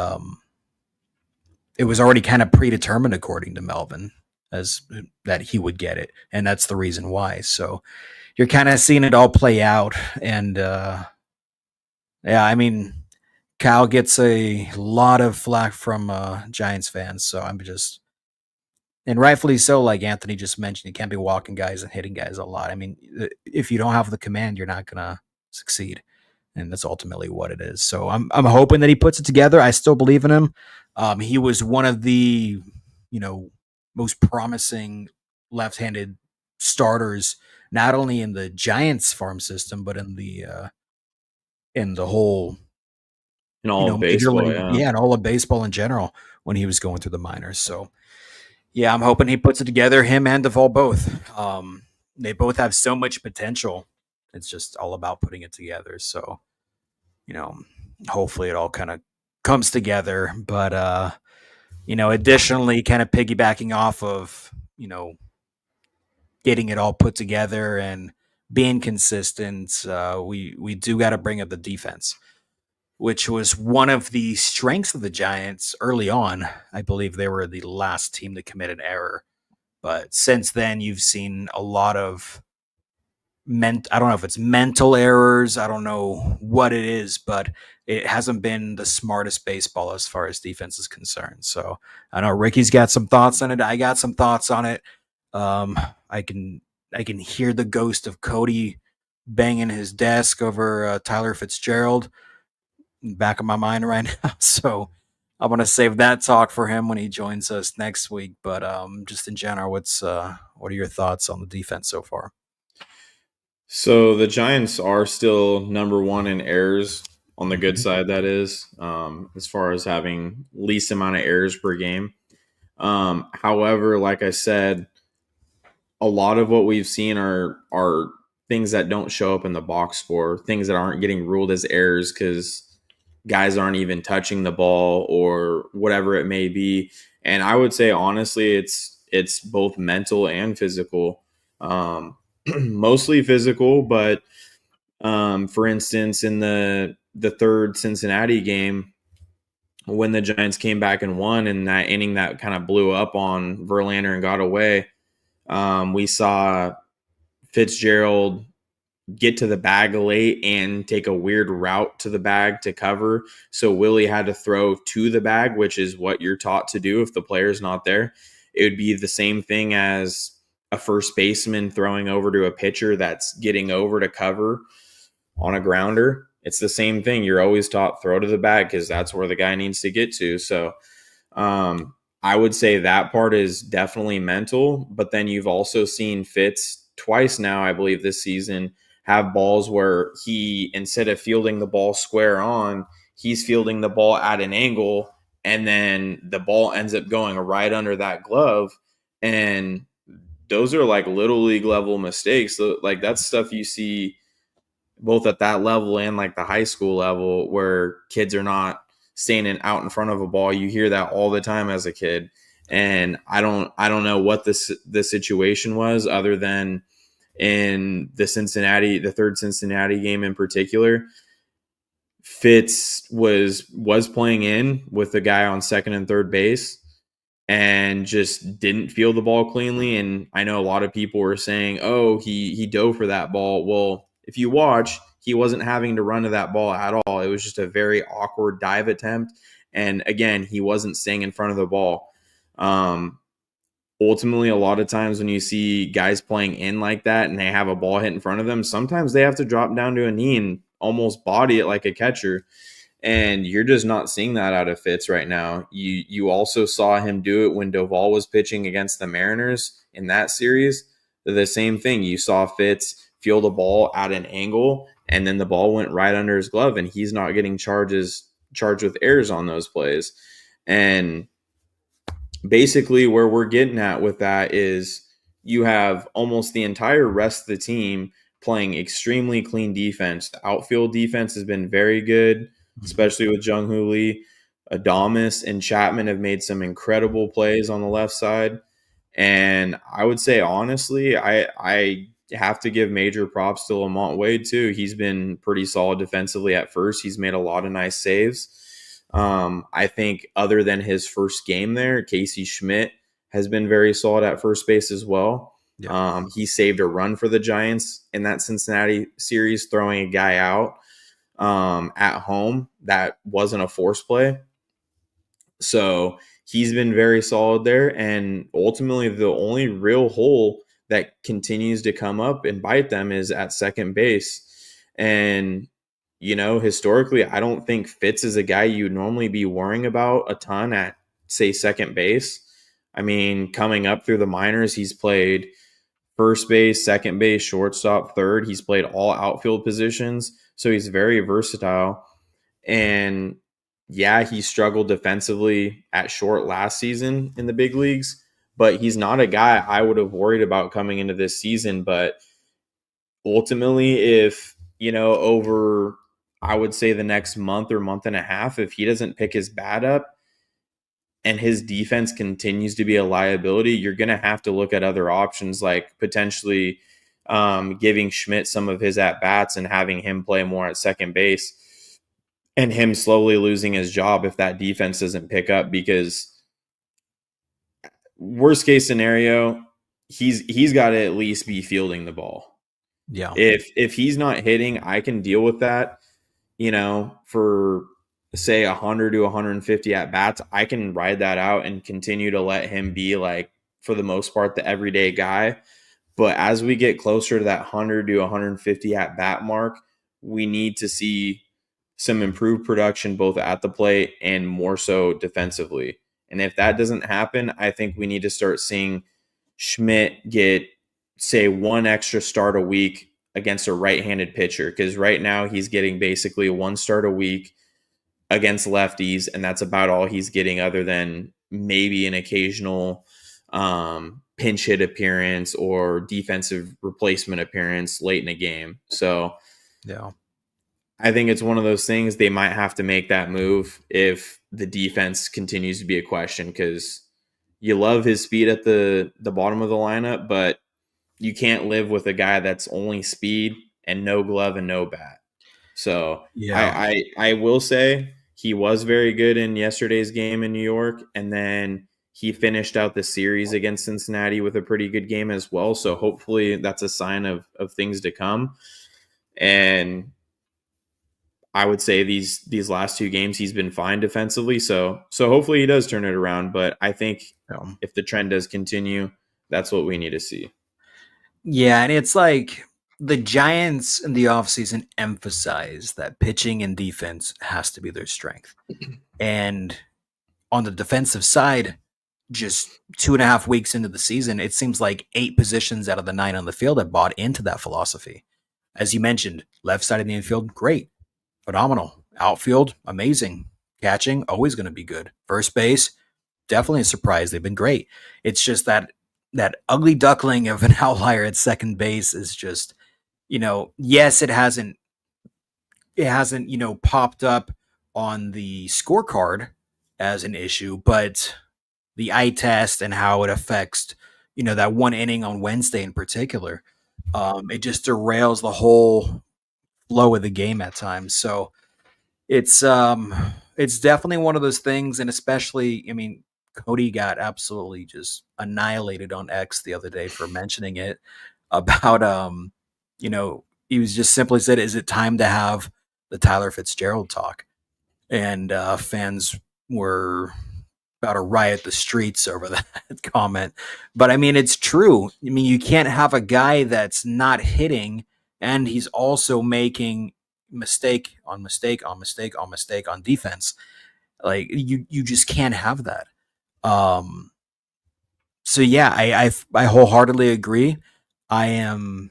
it was already kind of predetermined, according to Melvin, as that he would get it. And that's the reason why. So you're kind of seeing it all play out. And yeah, I mean, Kyle gets a lot of flack from Giants fans. So and rightfully so, like Anthony just mentioned, you can't be walking guys and hitting guys a lot. I mean, if you don't have the command, you're not going to succeed. And that's ultimately what it is. So I'm hoping that he puts it together. I still believe in him. He was one of the, most promising left-handed starters, not only in the Giants farm system, but in the whole, in all of baseball, and all of baseball in general when he was going through the minors. So yeah, I'm hoping he puts it together. Him and Duvall both. They both have so much potential. It's just all about putting it together. So, hopefully it all kind of comes together. But additionally, kind of piggybacking off of, getting it all put together and being consistent, we do got to bring up the defense, which was one of the strengths of the Giants early on. I believe they were the last team to commit an error. But since then, you've seen a lot of I don't know if it's mental errors. I don't know what it is, but it hasn't been the smartest baseball as far as defense is concerned. So I know Ricky's got some thoughts on it. I got some thoughts on it. I can hear the ghost of Cody banging his desk over Tyler Fitzgerald in the back of my mind right now. So I'm gonna save that talk for him when he joins us next week. But just in general, what are your thoughts on the defense so far? So the Giants are still number 1 in errors on the good side, that is, as far as having least amount of errors per game. However, like I said, a lot of what we've seen are things that don't show up in the box score, things that aren't getting ruled as errors because guys aren't even touching the ball or whatever it may be. And I would say, honestly, it's both mental and physical. Mostly physical, but for instance, in the the third Cincinnati game when the Giants came back and won, and that inning that kind of blew up on Verlander and got away. We saw Fitzgerald get to the bag late and take a weird route to the bag to cover. So Willie had to throw to the bag, which is what you're taught to do if the player's not there. It would be the same thing as a first baseman throwing over to a pitcher that's getting over to cover on a grounder. It's the same thing. You're always taught throw to the bag because that's where the guy needs to get to. So I would say that part is definitely mental, but then you've also seen Fitz twice now, I believe this season, have balls where he, instead of fielding the ball square on, he's fielding the ball at an angle, and then the ball ends up going right under that glove. And those are like little league level mistakes. So, like, that's stuff you see both at that level and like the high school level where kids are not standing out in front of a ball. You hear that all the time as a kid. And I don't know what the situation was, other than in the third Cincinnati game in particular. Fitz was playing in with the guy on second and third base and just didn't feel the ball cleanly. And I know a lot of people were saying, oh, he dove for that ball. Well, if you watch, he wasn't having to run to that ball at all. It was just a very awkward dive attempt. And again, he wasn't staying in front of the ball. Ultimately, a lot of times when you see guys playing in like that and they have a ball hit in front of them, sometimes they have to drop down to a knee and almost body it like a catcher. And you're just not seeing that out of Fitz right now. You also saw him do it when Doval was pitching against the Mariners in that series. The same thing. You saw Fitz field a ball at an angle, and then the ball went right under his glove, and he's not getting charged with errors on those plays. And basically where we're getting at with that is you have almost the entire rest of the team playing extremely clean defense. The outfield defense has been very good, especially with Jung Hoo Lee. Adames and Chapman have made some incredible plays on the left side. And I would say, honestly, I have to give major props to Lamont Wade, too. He's been pretty solid defensively at first. He's made a lot of nice saves. I think other than his first game there, Casey Schmidt has been very solid at first base as well. Yeah. He saved a run for the Giants in that Cincinnati series, throwing a guy out at home that wasn't a force play. So he's been very solid there. And ultimately, the only real hole that continues to come up and bite them is at second base. And historically, I don't think Fitz is a guy you'd normally be worrying about a ton at, say, second base. I mean, coming up through the minors, he's played first base, second base, shortstop, third. He's played all outfield positions. So he's very versatile. And yeah, he struggled defensively at short last season in the big leagues, but he's not a guy I would have worried about coming into this season. But ultimately, if, over, I would say the next month or month and a half, if he doesn't pick his bat up and his defense continues to be a liability, you're going to have to look at other options, like potentially giving Schmidt some of his at-bats and having him play more at second base, and him slowly losing his job if that defense doesn't pick up. Because worst case scenario, he's got to at least be fielding the ball. Yeah. If he's not hitting, I can deal with that. For say 100 to 150 at bats, I can ride that out and continue to let him be, like, for the most part, the everyday guy. But as we get closer to that 100 to 150 at bat mark, we need to see some improved production both at the plate and more so defensively. And if that doesn't happen, I think we need to start seeing Schmidt get, say, one extra start a week against a right-handed pitcher, because right now he's getting basically one start a week against lefties, and that's about all he's getting, other than maybe an occasional pinch hit appearance or defensive replacement appearance late in a game. So yeah, I think it's one of those things they might have to make that move if the defense continues to be a question, because you love his speed at the bottom of the lineup, but you can't live with a guy that's only speed and no glove and no bat. So Yeah. I will say he was very good in yesterday's game in New York, and then he finished out the series against Cincinnati with a pretty good game as well. So hopefully that's a sign of things to come. And I would say these last two games he's been fine defensively. So hopefully he does turn it around. But I think if the trend does continue, that's what we need to see. Yeah, and it's like the Giants in the offseason emphasize that pitching and defense has to be their strength. And on the defensive side, just 2.5 weeks into the season, it seems like 8 positions out of the 9 on the field have bought into that philosophy. As you mentioned, left side of the infield, great, phenomenal. Outfield, amazing. Catching, always going to be good. First base, definitely a surprise. They've been great. It's just that ugly duckling of an outlier at second base is just, yes, it hasn't popped up on the scorecard as an issue, but the eye test and how it affects that one inning on Wednesday in particular, it just derails the whole flow of the game at times. So it's definitely one of those things, and especially, I mean, Cody got absolutely just annihilated on X the other day for mentioning it about he was just simply said, "Is it time to have the Tyler Fitzgerald talk?" And fans were about to riot the streets over that comment. But I mean, it's true. I mean, you can't have a guy that's not hitting and he's also making mistake on mistake on mistake on mistake on defense. Like you just can't have that. Um, so yeah, I wholeheartedly agree. I am,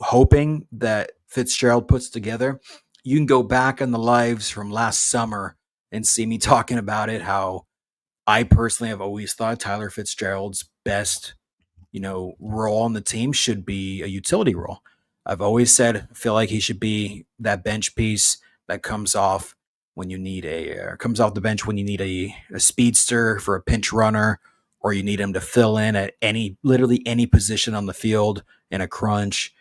hoping that Fitzgerald puts together. You can go back on the lives from last summer and see me talking about it, how I personally have always thought Tyler Fitzgerald's best, role on the team should be a utility role. I've always said I feel like he should be that bench piece that comes off when you need comes off the bench when you need a speedster for a pinch runner, or you need him to fill in at literally any position on the field in a crunch.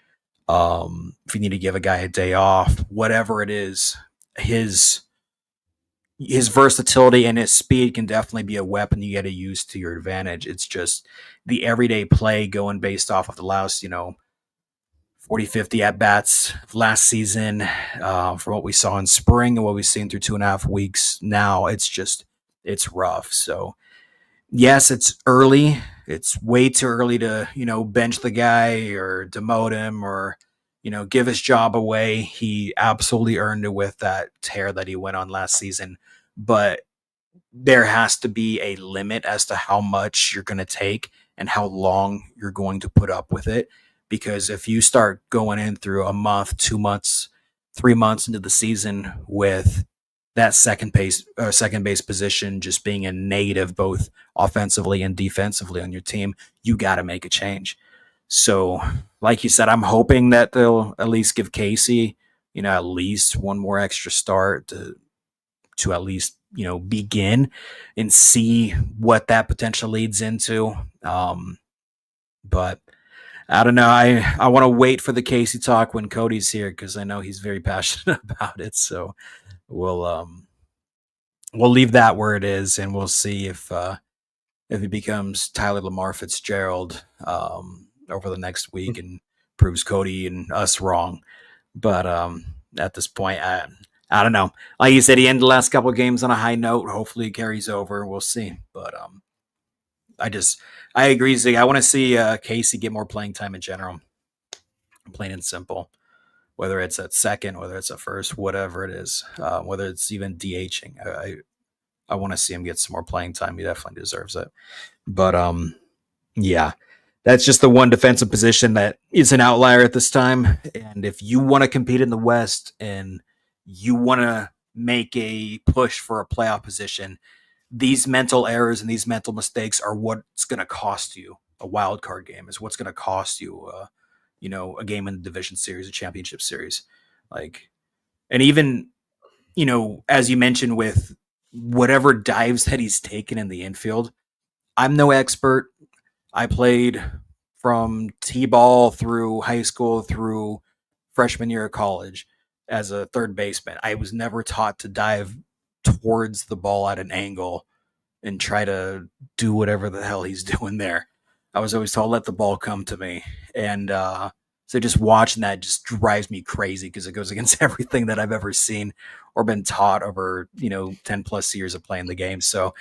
If you need to give a guy a day off, whatever it is, his his versatility and his speed can definitely be a weapon you got to use to your advantage. It's just the everyday play going based off of the last, 40, 50 at bats last season, from what we saw in spring and what we've seen through 2.5 weeks now. It's rough. So, yes, it's early. It's way too early to, bench the guy or demote him or, give his job away. He absolutely earned it with that tear that he went on last season. But there has to be a limit as to how much you're going to take and how long you're going to put up with it. Because if you start going in through a month, 2 months, 3 months into the season with that second base position just being a negative both offensively and defensively on your team, you got to make a change. So, like you said, I'm hoping that they'll at least give Casey, at least one more extra start to at least begin and see what that potential leads into. But I don't know. I want to wait for the Casey talk when Cody's here because I know he's very passionate about it. So we'll leave that where it is, and we'll see if he becomes Tyler Lamar Fitzgerald over the next week and proves Cody and us wrong. But at this point, I don't know. Like you said, he ended the last couple of games on a high note. Hopefully, it carries over. We'll see. But I agree, Zig. I want to see Casey get more playing time in general, plain and simple. Whether it's at second, whether it's at first, whatever it is, whether it's even DHing, I want to see him get some more playing time. He definitely deserves it. But yeah, that's just the one defensive position that is an outlier at this time. And if you want to compete in the West and you want to make a push for a playoff position, these mental errors and these mental mistakes are what's going to cost you a wild card game. Is what's going to cost you, a game in the division series, a championship series, like, and even as you mentioned with whatever dives that he's taken in the infield. I'm no expert. I played from T-ball through high school through freshman year of college. as a third baseman. I was never taught to dive towards the ball at an angle and try to do whatever the hell he's doing there. I was always told, let the ball come to me. And so just watching that just drives me crazy because it goes against everything that I've ever seen or been taught over, 10 plus years of playing the game. So,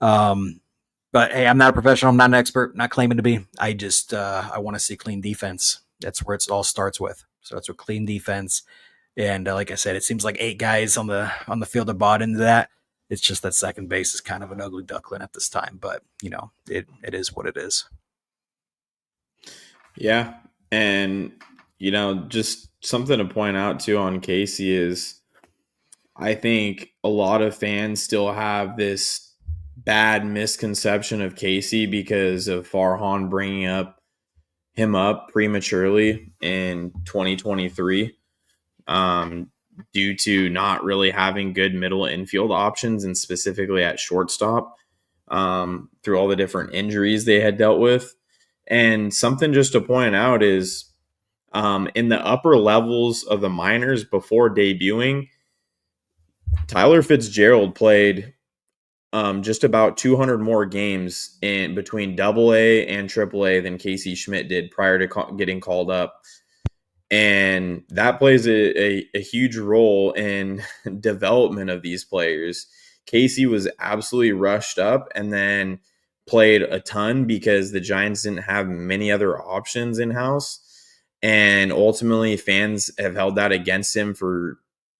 but hey, I'm not a professional. I'm not an expert, not claiming to be. I just, I want to see clean defense. That's where it all starts with. So that's what clean defense. And like I said, it seems like 8 guys on the field have bought into that. It's just that second base is kind of an ugly duckling at this time, but it is what it is. Yeah. And, just something to point out too on Casey is I think a lot of fans still have this bad misconception of Casey because of Farhan bringing him up prematurely in 2023 due to not really having good middle infield options and specifically at shortstop through all the different injuries they had dealt with. And something just to point out is in the upper levels of the minors before debuting, Tyler Fitzgerald played just about 200 more games in between AA and AAA than Casey Schmidt did prior to getting called up. And that plays a huge role in development of these players. Casey was absolutely rushed up and then played a ton because the Giants didn't have many other options in-house. And ultimately, fans have held that against him for,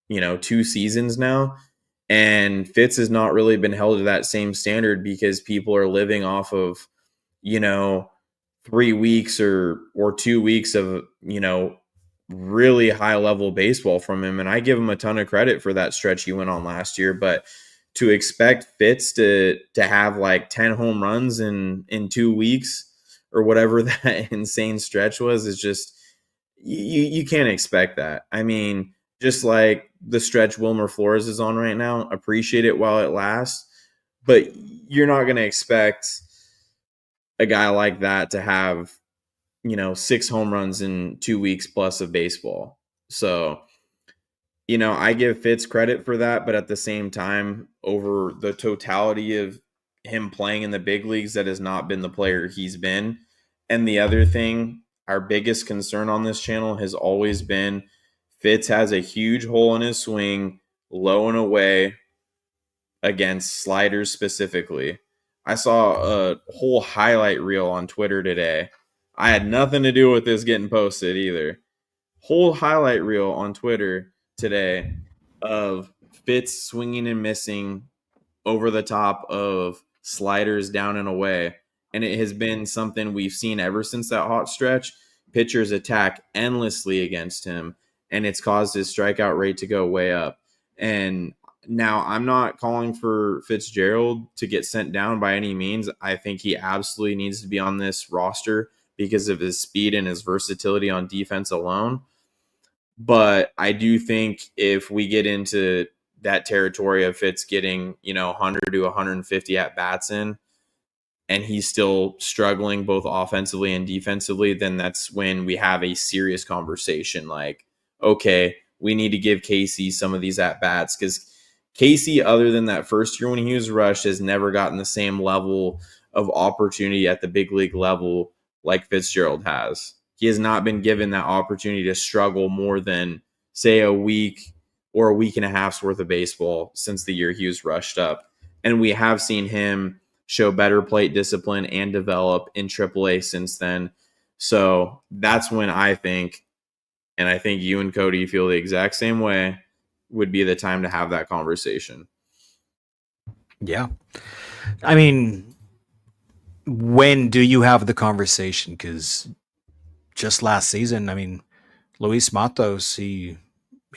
2 seasons now. And Fitz has not really been held to that same standard because people are living off of, 3 weeks or 2 weeks of, really high level baseball from him. And I give him a ton of credit for that stretch he went on last year. But to expect Fitz to have like 10 home runs in 2 weeks or whatever that insane stretch was is just, you can't expect that. I mean, just like the stretch Wilmer Flores is on right now, appreciate it while it lasts, but you're not going to expect a guy like that to have, 6 home runs in 2 weeks plus of baseball. So, I give Fitz credit for that, but at the same time, over the totality of him playing in the big leagues, that has not been the player he's been. And the other thing, our biggest concern on this channel has always been Fitz has a huge hole in his swing, low and away against sliders specifically. I saw a whole highlight reel on Twitter today. I had nothing to do with this getting posted either. Whole highlight reel on Twitter today of Fitz swinging and missing over the top of sliders down and away. And it has been something we've seen ever since that hot stretch. Pitchers attack endlessly against him, and it's caused his strikeout rate to go way up. And now I'm not calling for Fitzgerald to get sent down by any means. I think he absolutely needs to be on this roster because of his speed and his versatility on defense alone. But I do think if we get into that territory of Fitz getting, 100 to 150 at bats in, and he's still struggling both offensively and defensively, then that's when we have a serious conversation. Like, okay, we need to give Casey some of these at bats because Casey, other than that first year when he was rushed, has never gotten the same level of opportunity at the big league level like Fitzgerald has. He has not been given that opportunity to struggle more than, say, a week or a week and a half's worth of baseball since the year he was rushed up. And we have seen him show better plate discipline and develop in AAA since then. So that's when I think, and I think you and Cody feel the exact same way, would be the time to have that conversation. Yeah. I mean, when do you have the conversation? Because just last season, I mean, Luis Matos, he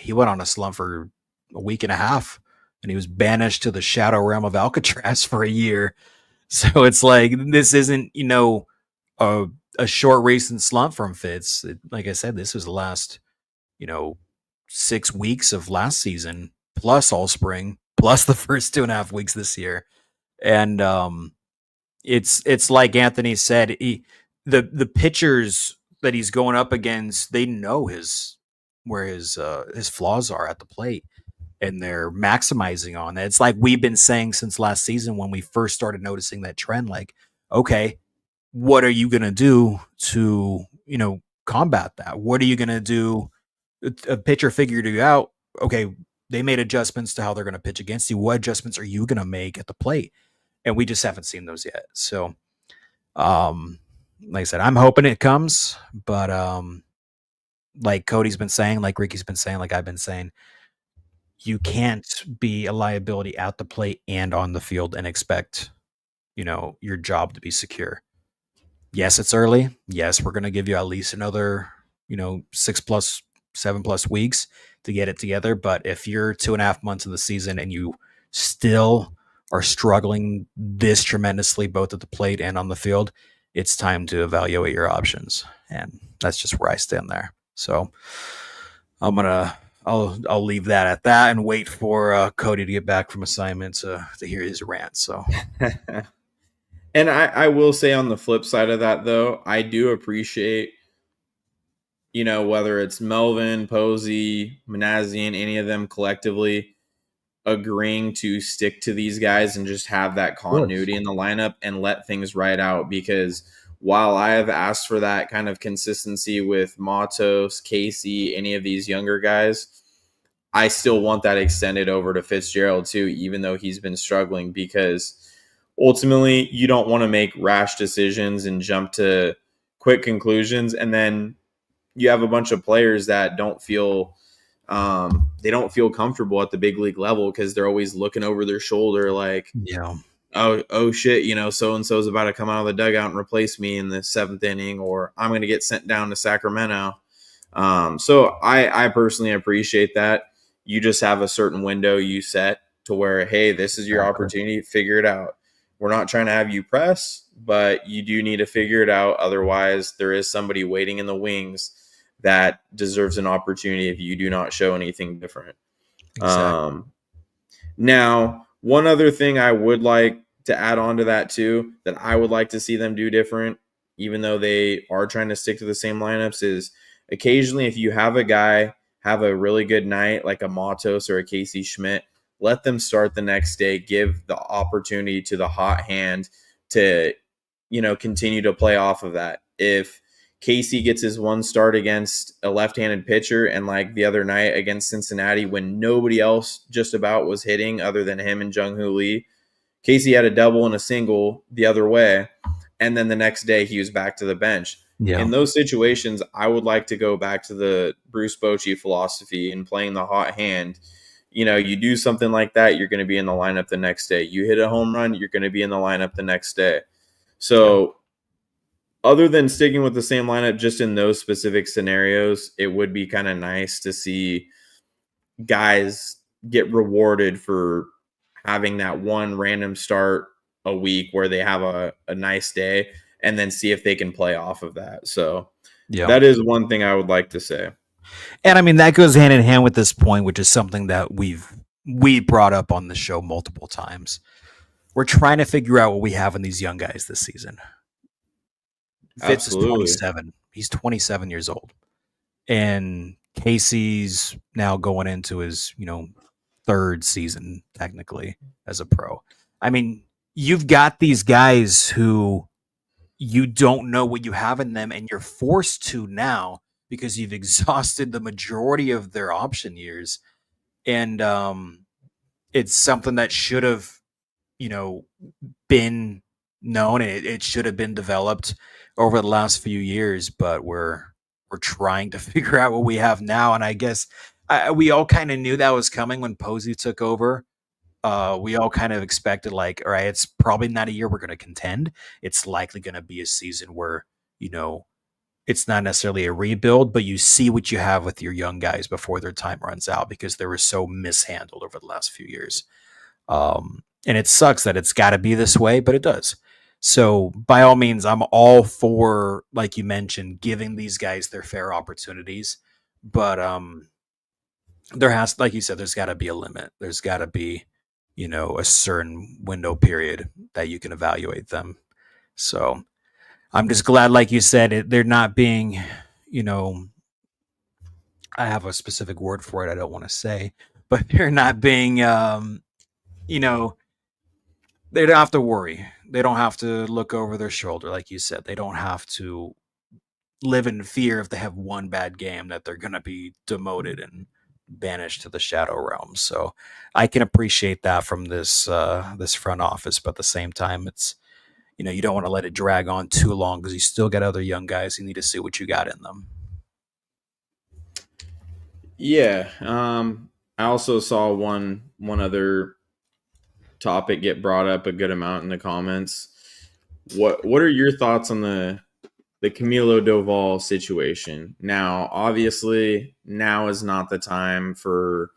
went on a slump for a week and a half, and he was banished to the shadow realm of Alcatraz for a year. So it's like this isn't, a short recent slump from Fitz. Like I said, this was the last, 6 weeks of last season, plus all spring, plus the first 2.5 weeks this year. And it's like Anthony said, the pitchers that he's going up against, they know his his flaws are at the plate, and they're maximizing on it. It's like we've been saying since last season when we first started noticing that trend. Like, okay, what are you gonna do to combat that? What are you gonna do? A pitcher figured you out. Okay, they made adjustments to how they're gonna pitch against you. What adjustments are you gonna make at the plate? And we just haven't seen those yet. So, um, like I said, I'm hoping it comes, but like Cody's been saying, like Ricky's been saying, like I've been saying, you can't be a liability at the plate and on the field and expect, your job to be secure. Yes, it's early. Yes, we're going to give you at least another, 6+, 7+ weeks to get it together. But if you're 2.5 months of the season and you still are struggling this tremendously, both at the plate and on the field, it's time to evaluate your options. And that's just where I stand there. So I'll leave that at that and wait for Cody to get back from assignment to hear his rant. So, and I will say on the flip side of that, though, I do appreciate, whether it's Melvin, Posey, Manassian, any of them collectively agreeing to stick to these guys and just have that continuity in the lineup and let things ride out. Because while I have asked for that kind of consistency with Matos, Casey, any of these younger guys, I still want that extended over to Fitzgerald too, even though he's been struggling, because ultimately you don't want to make rash decisions and jump to quick conclusions. And then you have a bunch of players that don't feel comfortable at the big league level because they're always looking over their shoulder like, oh shit, so-and-so's about to come out of the dugout and replace me in the 7th inning, or I'm going to get sent down to Sacramento. So I personally appreciate that. You just have a certain window you set to where, hey, this is your opportunity, figure it out. We're not trying to have you press, but you do need to figure it out. Otherwise, there is somebody waiting in the wings that deserves an opportunity if you do not show anything different. exactly. Now, one other thing I would like to add on to that too, that I would like to see them do different, even though they are trying to stick to the same lineups, is occasionally if you have a guy have a really good night, like a Matos or a Casey Schmidt, let them start the next day, give the opportunity to the hot hand to, continue to play off of that. If Casey gets his one start against a left-handed pitcher, and like the other night against Cincinnati when nobody else just about was hitting other than him and Jung Hoo Lee, Casey had a double and a single the other way, and then the next day he was back to the bench. Yeah. In those situations, I would like to go back to the Bruce Bochy philosophy and playing the hot hand. You do something like that, you're going to be in the lineup the next day. You hit a home run, you're going to be in the lineup the next day. So other than sticking with the same lineup just in those specific scenarios, it would be kind of nice to see guys get rewarded for having that one random start a week where they have a nice day, and then see if they can play off of that. So that is one thing I would like to say. And I mean, that goes hand in hand with this point, which is something that we brought up on the show multiple times. We're trying to figure out what we have in these young guys this season. Fitz is 27. He's 27 years old. And Casey's now going into his, 3rd season, technically, as a pro. I mean, you've got these guys who you don't know what you have in them, and you're forced to now because you've exhausted the majority of their option years. And it's something that should have, been known. It should have been developed over the last few years, but we're trying to figure out what we have now. And I guess we all kind of knew that was coming when Posey took over. We all kind of expected, like, all right, it's probably not a year we're going to contend. It's likely going to be a season where, it's not necessarily a rebuild, but you see what you have with your young guys before their time runs out because they were so mishandled over the last few years. And it sucks that it's got to be this way, but it does. So by all means, I'm all for, like you mentioned, giving these guys their fair opportunities. But there has, like you said, there's got to be a limit. There's got to be, a certain window period that you can evaluate them. So I'm just glad, like you said, they're not being, I have a specific word for it I don't want to say, but they're not being, you know, they don't have to worry. They don't have to look over their shoulder, like you said. They don't have to live in fear if they have one bad game that they're going to be demoted and banished to the shadow realm. So I can appreciate that from this front office, but at the same time, it's you don't want to let it drag on too long because you still got other young guys who need to see what you got in them. Yeah. I also saw one other topic get brought up a good amount in the comments. What are your thoughts on the Camilo Doval situation? Now, obviously, now is not the time for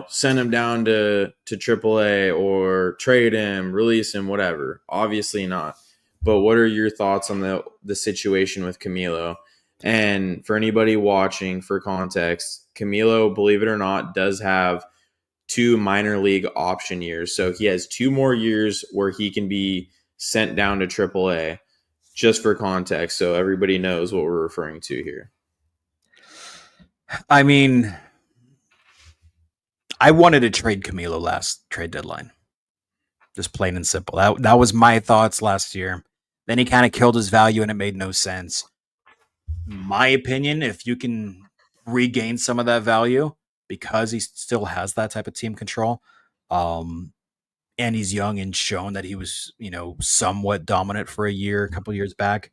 send him down to AAA or trade him, release him, whatever. Obviously not. But what are your thoughts on the situation with Camilo? And for anybody watching, for context, Camilo, believe it or not, does have 2 minor league option years. So he has 2 more years where he can be sent down to AAA, just for context, so everybody knows what we're referring to here. I mean, I wanted to trade Camilo last trade deadline. Just plain and simple. That was my thoughts last year. Then he kind of killed his value and it made no sense. My opinion, if you can regain some of that value because he still has that type of team control, and he's young and shown that he was, somewhat dominant for a year, a couple years back.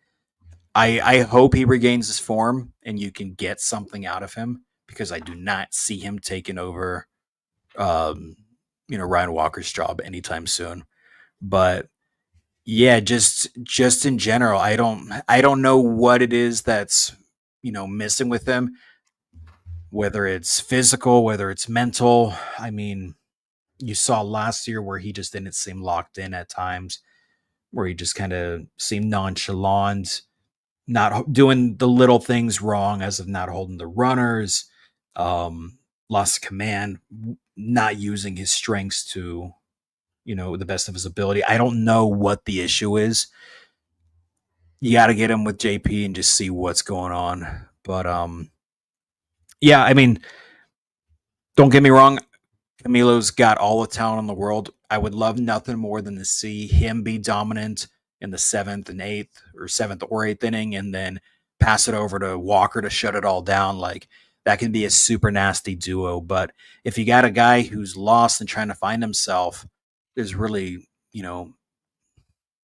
I hope he regains his form and you can get something out of him because I do not see him taking over, Ryan Walker's job anytime soon. But yeah, just in general, I don't know what it is that's missing with him. Whether it's physical, whether it's mental. I mean, you saw last year where he just didn't seem locked in at times, where he just kind of seemed nonchalant, not doing the little things wrong, as of not holding the runners, lost command, not using his strengths to the best of his ability. I don't know what the issue is. You got to get him with JP and just see what's going on. But yeah, I mean, don't get me wrong. Camilo's got all the talent in the world. I would love nothing more than to see him be dominant in the seventh or eighth inning, and then pass it over to Walker to shut it all down. Like that can be a super nasty duo. But if you got a guy who's lost and trying to find himself, there's really,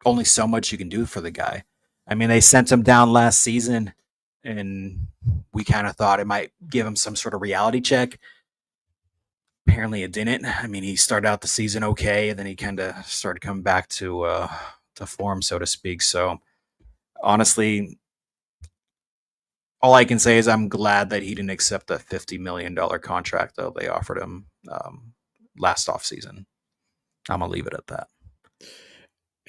only so much you can do for the guy. I mean, they sent him down last season, and we kind of thought it might give him some sort of reality check. Apparently, it didn't. I mean, he started out the season okay, and then he kind of started coming back to form, so to speak. So, honestly, all I can say is I'm glad that he didn't accept the $50 million contract though they offered him last offseason. I'm gonna leave it at that.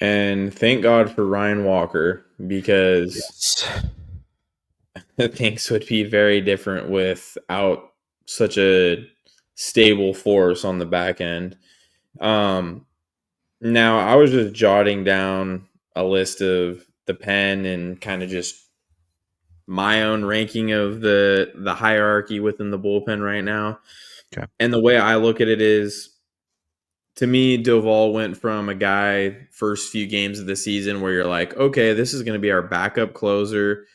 And thank God for Ryan Walker, because things would be very different without such a stable force on the back end. Now, I was just jotting down a list of the pen and kind of just my own ranking of the hierarchy within the bullpen right now. Okay. And the way I look at it is, to me, Doval went from a guy first few games of the season where you're like, okay, this is going to be our backup closer.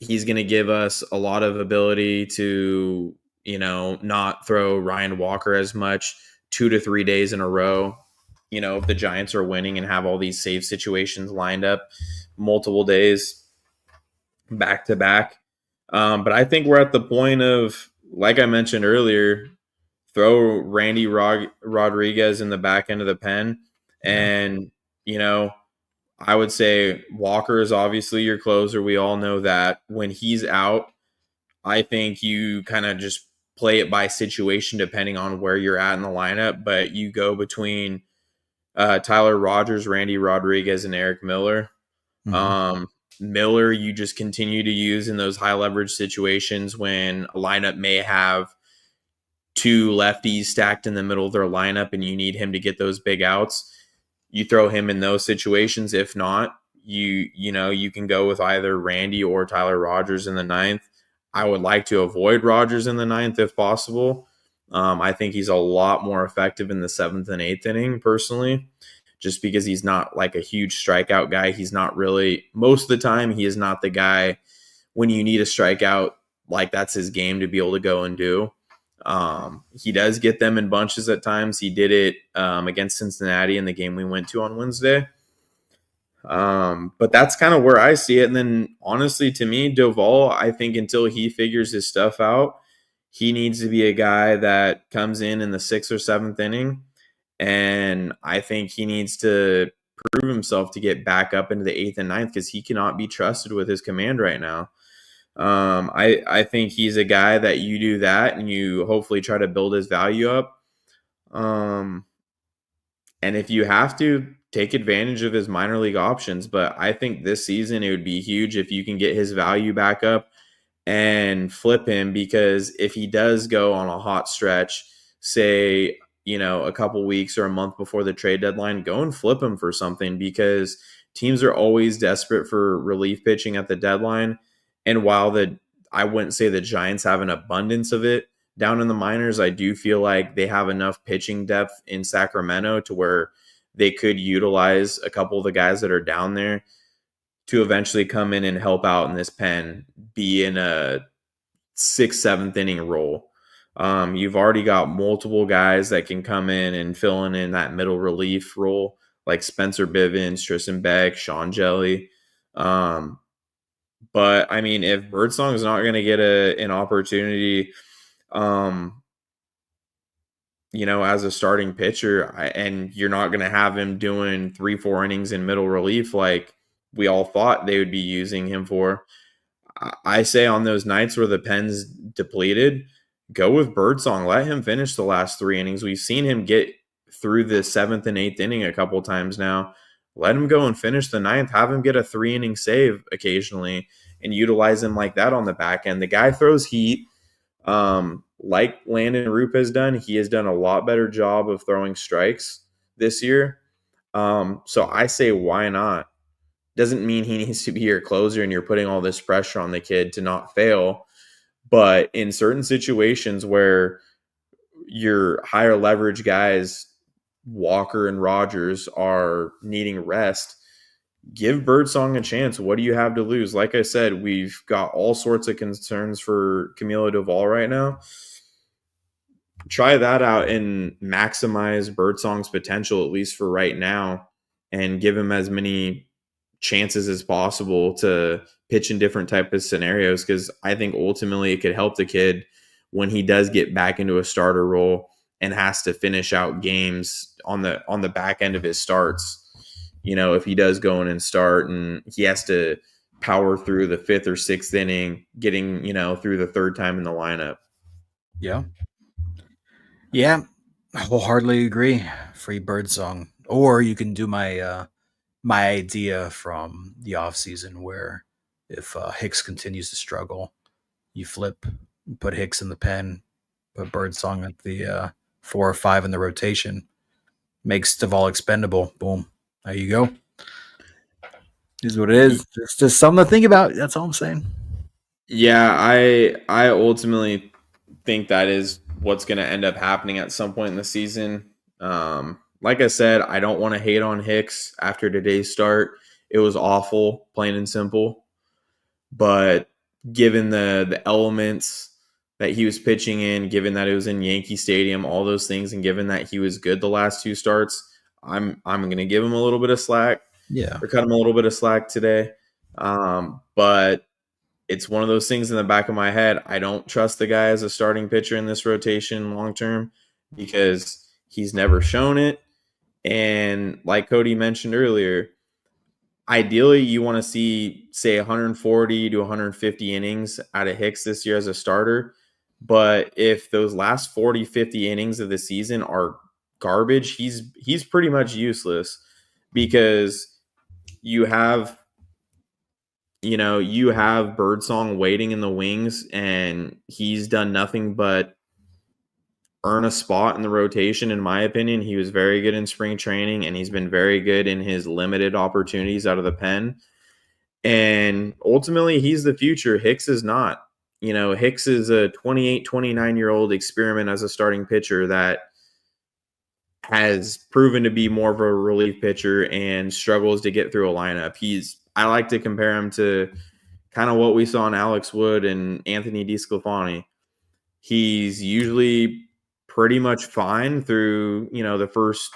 He's going to give us a lot of ability to, not throw Ryan Walker as much 2 to 3 days in a row. If the Giants are winning and have all these save situations lined up multiple days back to back. But I think we're at the point of, like I mentioned earlier, throw Randy Rodriguez in the back end of the pen. And, I would say Walker is obviously your closer. We all know that. When he's out, I think you kind of just play it by situation depending on where you're at in the lineup. But you go between Tyler Rogers, Randy Rodriguez, and Eric Miller. Mm-hmm. Miller, you just continue to use in those high leverage situations when a lineup may have 2 lefties stacked in the middle of their lineup and you need him to get those big outs. You throw him in those situations. If not, you can go with either Randy or Tyler Rogers in the ninth. I would like to avoid Rogers in the ninth if possible. I think he's a lot more effective in the seventh and eighth inning, personally, just because he's not like a huge strikeout guy. He's not really, most of the time, he is not the guy when you need a strikeout, like that's his game to be able to go and do. He does get them in bunches at times. He did it against Cincinnati in the game we went to on Wednesday. But that's kind of where I see it. And then honestly, to me, Doval, I think until he figures his stuff out, he needs to be a guy that comes in the sixth or seventh inning. And I think he needs to prove himself to get back up into the eighth and ninth because he cannot be trusted with his command right now. I think he's a guy that you do that and you hopefully try to build his value up. And if you have to, take advantage of his minor league options. But I think this season it would be huge if you can get his value back up and flip him, because if he does go on a hot stretch, say, a couple weeks or a month before the trade deadline, go and flip him for something, because teams are always desperate for relief pitching at the deadline. And while I wouldn't say the Giants have an abundance of it down in the minors, I do feel like they have enough pitching depth in Sacramento to where they could utilize a couple of the guys that are down there to eventually come in and help out in this pen, be in a sixth, seventh inning role. You've already got multiple guys that can come in and fill in that middle relief role, like Spencer Bivens, Tristan Beck, Sean Jelly. But I mean, if Birdsong is not going to get an opportunity, as a starting pitcher, and you're not going to have him doing 3-4 innings in middle relief like we all thought they would be using him for, I say on those nights where the pen's depleted, go with Birdsong. Let him finish the last 3 innings. We've seen him get through the seventh and eighth inning a couple times now. Let him go and finish the ninth. Have him get a 3-inning save occasionally and utilize him like that on the back end. The guy throws heat. Like Landon Roop has done, he has done a lot better job of throwing strikes this year. So I say, why not? Doesn't mean he needs to be your closer and you're putting all this pressure on the kid to not fail. But in certain situations where your higher leverage guys, Walker and Rogers, are needing rest, give Birdsong a chance. What do you have to lose? Like I said, we've got all sorts of concerns for Camilo Doval right now. Try that out and maximize Birdsong's potential, at least for right now, and give him as many chances as possible to pitch in different type of scenarios, because I think ultimately it could help the kid when he does get back into a starter role and has to finish out games on the back end of his starts. If he does go in and start and he has to power through the fifth or sixth inning, getting, through the third time in the lineup. Yeah. Yeah. I wholeheartedly agree. Free Birdsong. Or you can do my idea from the offseason where if Hicks continues to struggle, you flip, put Hicks in the pen, put Birdsong at the 4 or 5 in the rotation, makes Doval expendable. Boom. There you go. Is what it is. It's just something to think about. That's all I'm saying. Yeah, I ultimately think that is what's going to end up happening at some point in the season. Like I said, I don't want to hate on Hicks after today's start. It was awful, plain and simple. But given the elements that he was pitching in, given that it was in Yankee Stadium, all those things, and given that he was good the last 2 starts, I'm going to give him a little bit of slack. Yeah. Or cut him a little bit of slack today. But it's one of those things in the back of my head. I don't trust the guy as a starting pitcher in this rotation long term because he's never shown it. And like Cody mentioned earlier, ideally you want to see, say, 140 to 150 innings out of Hicks this year as a starter. But if those last 40, 50 innings of the season are garbage, he's pretty much useless, because you have Birdsong waiting in the wings, and he's done nothing but earn a spot in the rotation. In my opinion, he was very good in spring training, and he's been very good in his limited opportunities out of the pen. And ultimately, he's the future. Hicks is not. Hicks is a 28, 29-year-old experiment as a starting pitcher that has proven to be more of a relief pitcher and struggles to get through a lineup. I like to compare him to kind of what we saw in Alex Wood and Anthony DeSclafani. He's usually pretty much fine through, the first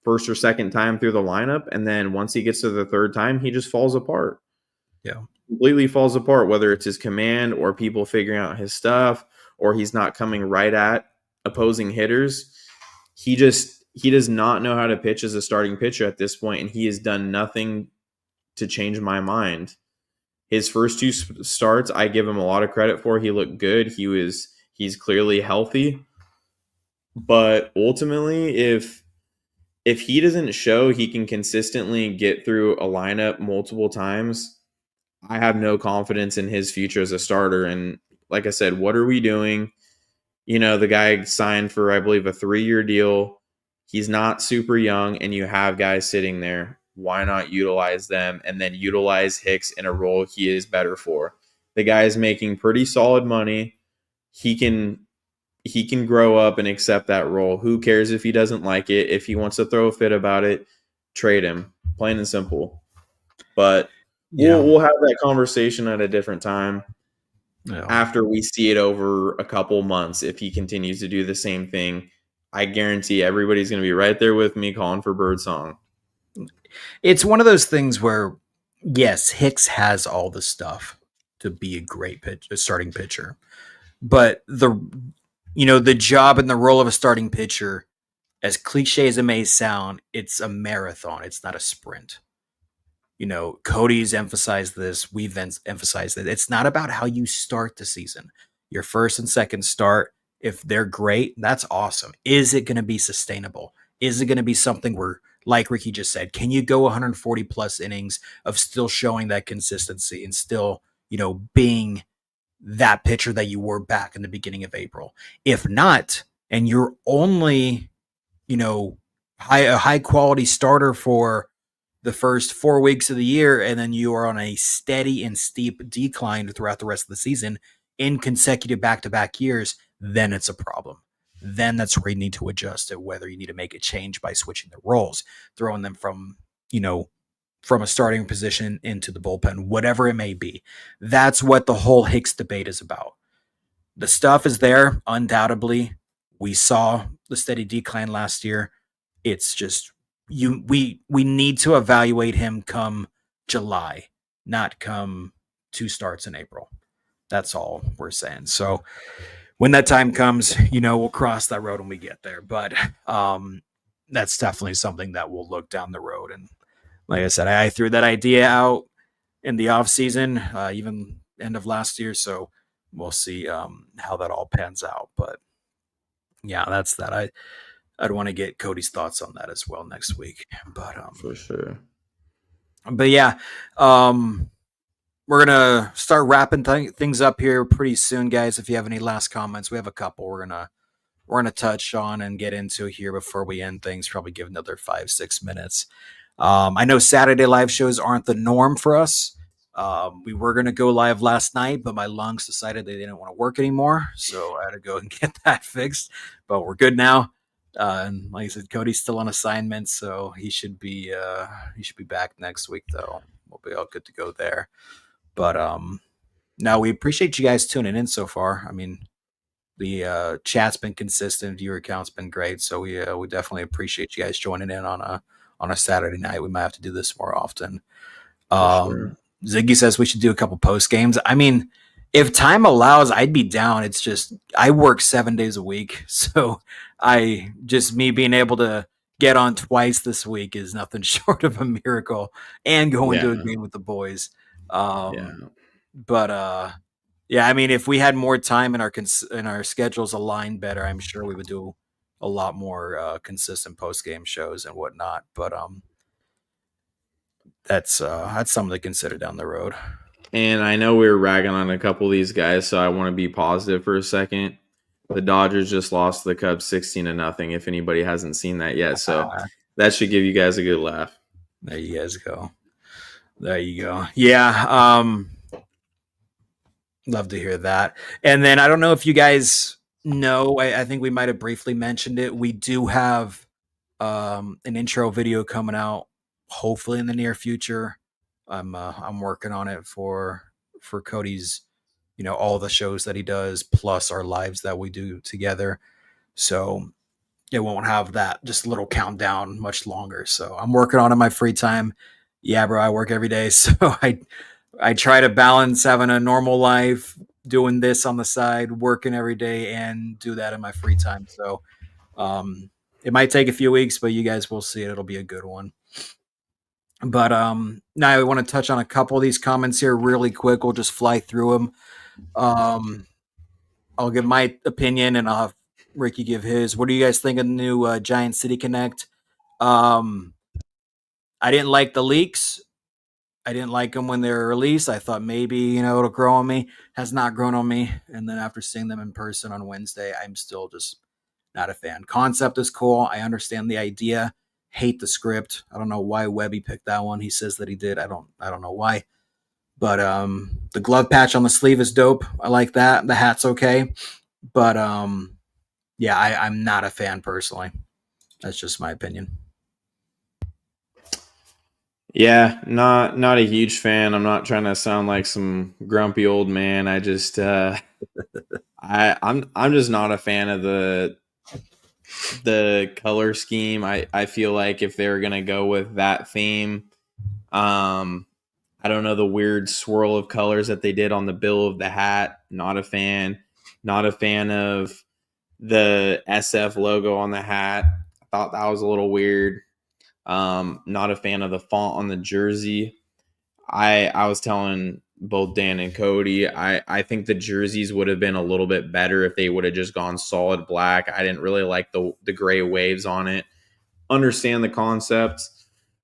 or second time through the lineup, and then once he gets to the third time, he just falls apart. Yeah. Completely falls apart, whether it's his command or people figuring out his stuff, or he's not coming right at opposing hitters. He does not know how to pitch as a starting pitcher at this point, and he has done nothing to change my mind. His first two starts, I give him a lot of credit for. He looked good. He's clearly healthy. But ultimately, if he doesn't show he can consistently get through a lineup multiple times, I have no confidence in his future as a starter. And like I said, what are we doing? The guy signed for, I believe, a 3-year deal. He's not super young, and you have guys sitting there. Why not utilize them and then utilize Hicks in a role he is better for? The guy is making pretty solid money. He can grow up and accept that role. Who cares if he doesn't like it? If he wants to throw a fit about it, trade him. Plain and simple. But we'll have that conversation at a different time. Yeah. After we see it over a couple months, if he continues to do the same thing, I guarantee everybody's going to be right there with me calling for Birdsong. It's one of those things where, yes, Hicks has all the stuff to be a starting pitcher, but the job and the role of a starting pitcher, as cliche as it may sound, it's a marathon. It's not a sprint. Cody's emphasized this. We've emphasized that it's not about how you start the season. Your first and second start, if they're great, that's awesome. Is it going to be sustainable? Is it going to be something where, like Ricky just said, can you go 140 plus innings of still showing that consistency and still, being that pitcher that you were back in the beginning of April? If not, and you're only, a high quality starter for the first 4 weeks of the year, and then you are on a steady and steep decline throughout the rest of the season in consecutive back-to-back years, then it's a problem. Then that's where you need to adjust it, whether you need to make a change by switching the roles, throwing them from a starting position into the bullpen, whatever it may be. That's what the whole Hicks debate is about. The stuff is there, undoubtedly. We saw the steady decline last year. It's just we need to evaluate him come July, not come 2 starts in April. That's all we're saying. So when that time comes, we'll cross that road when we get there. But that's definitely something that we'll look down the road. And like I said, I threw that idea out in the off season, even end of last year. So we'll see how that all pans out. But yeah, that's that. I'd want to get Cody's thoughts on that as well next week. But for sure. But yeah, we're gonna start wrapping things up here pretty soon, guys. If you have any last comments, we have a couple we're gonna touch on and get into here before we end things. Probably give another 5-6 minutes. I know Saturday live shows aren't the norm for us. We were going to go live last night, but my lungs decided they didn't want to work anymore. So I had to go and get that fixed, but we're good now. And like I said, Cody's still on assignment, so he should be back next week though. We'll be all good to go there. But no, we appreciate you guys tuning in so far. I mean, the chat's been consistent, viewer count's been great, so we definitely appreciate you guys joining in on a Saturday night. We might have to do this more often. Sure. Ziggy says we should do a couple post games. I mean, if time allows, I'd be down. It's just I work 7 days a week, so me being able to get on twice this week is nothing short of a miracle. And going to a game with the boys. But yeah, I mean, if we had more time and our schedules aligned better, I'm sure we would do a lot more consistent post game shows and whatnot. But that's something to consider down the road. And I know we were ragging on a couple of these guys, so I want to be positive for a second. The Dodgers just lost to the Cubs 16-0. If anybody hasn't seen that yet, so that should give you guys a good laugh. There you guys go. There you go. Yeah. Love to hear that. And then I don't know if you guys know, I think we might have briefly mentioned it. We do have an intro video coming out, hopefully in the near future. I'm working on it for Cody's, all the shows that he does, plus our lives that we do together. So it won't have that just little countdown much longer. So I'm working on it in my free time. Yeah, bro, I work every day, so I try to balance having a normal life, doing this on the side, working every day, and do that in my free time. So it might take a few weeks, but you guys will see it. It'll be a good one. But now I want to touch on a couple of these comments here really quick. We'll just fly through them. I'll give my opinion, and I'll have Ricky give his. What do you guys think of the new Giant City Connect? I didn't like the leaks. I didn't like them when they were released. I thought maybe, it'll grow on me. Has not grown on me. And then after seeing them in person on Wednesday, I'm still just not a fan. Concept is cool. I understand the idea. Hate the script. I don't know why Webby picked that one. He says that he did. I don't know why. But the glove patch on the sleeve is dope. I like that. The hat's okay. But yeah, I'm not a fan personally. That's just my opinion. Yeah, not a huge fan. I'm not trying to sound like some grumpy old man. I just I'm just not a fan of the color scheme. I feel like if they're gonna go with that theme, I don't know, the weird swirl of colors that they did on the bill of the hat. Not a fan. Not a fan of the SF logo on the hat. I thought that was a little weird. Not a fan of the font on the jersey. I was telling both Dan and Cody, I think the jerseys would have been a little bit better if they would have just gone solid black. I didn't really like the gray waves on it. Understand the concept.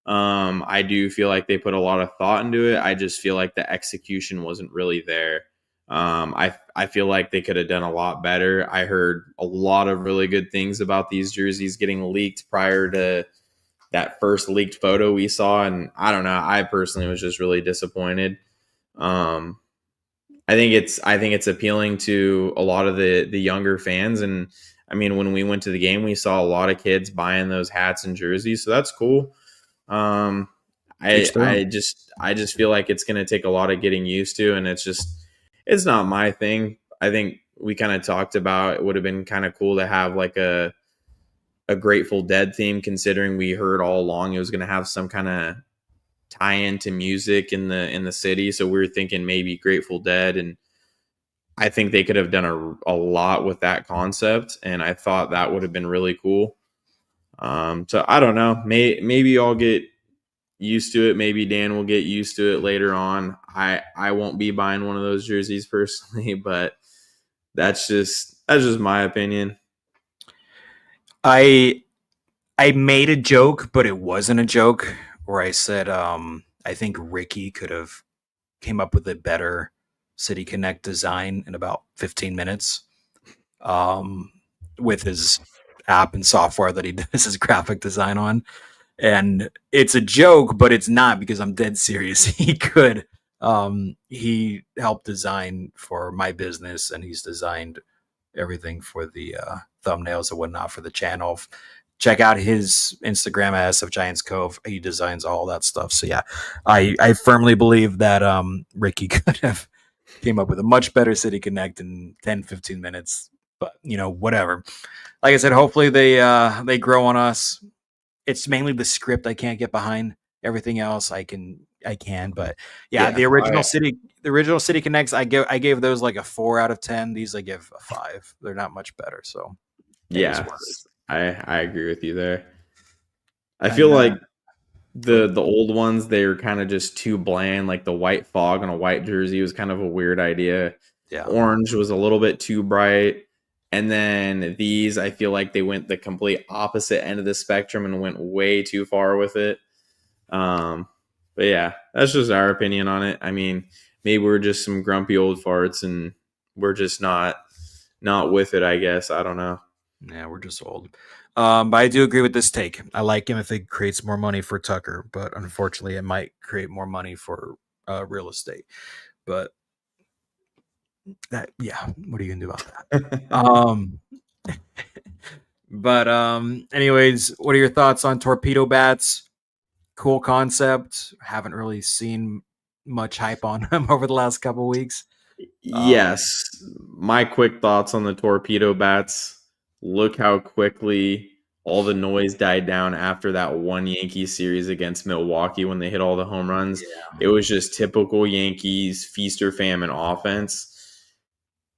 I do feel like they put a lot of thought into it. I just feel like the execution wasn't really there. I feel like they could have done a lot better. I heard a lot of really good things about these jerseys getting leaked prior to that first leaked photo we saw, and I don't know. I personally was just really disappointed. I think it's appealing to a lot of the younger fans, and I mean, when we went to the game, we saw a lot of kids buying those hats and jerseys, so that's cool. I just feel like it's going to take a lot of getting used to, and it's not my thing. I think we kind of talked about it would have been kind of cool to have like a Grateful Dead theme, considering we heard all along it was going to have some kind of tie-in to music in the city. So we were thinking maybe Grateful Dead, and I think they could have done a lot with that concept, and I thought that would have been really cool. So I don't know. Maybe I'll get used to it. Maybe Dan will get used to it later on. I won't be buying one of those jerseys personally, but that's just my opinion. I made a joke, but it wasn't a joke, where I said I think Ricky could have came up with a better City Connect design in about 15 minutes with his app and software that he does his graphic design on. And it's a joke, but it's not, because I'm dead serious. He could. He helped design for my business, and he's designed everything for the thumbnails and whatnot for the channel. Check out his Instagram at SF Giants Cove. He designs all that stuff. So yeah, I firmly believe that Ricky could have came up with a much better City Connect in 10, 15 minutes. But whatever. Like I said, hopefully they grow on us. It's mainly the script I can't get behind. Everything else I can, but yeah, the original City Connects, I gave those like a 4 out of 10. These I give a 5. They're not much better. So yeah, I agree with you there. I feel like the old ones, they were kind of just too bland. Like the white fog on a white jersey was kind of a weird idea. Yeah. Orange was a little bit too bright. And then these, I feel like they went the complete opposite end of the spectrum and went way too far with it. But yeah, that's just our opinion on it. I mean, maybe we're just some grumpy old farts and we're just not with it, I guess. I don't know. Yeah, we're just old. But I do agree with this take. I like him if it creates more money for Tucker, but unfortunately it might create more money for real estate. But What are you gonna do about that? But anyways, what are your thoughts on torpedo bats? Cool concept. Haven't really seen much hype on them over the last couple of weeks. Yes. My quick thoughts on the torpedo bats. Look how quickly all the noise died down after that one Yankees series against Milwaukee when they hit all the home runs. Yeah. It was just typical Yankees feast or famine offense.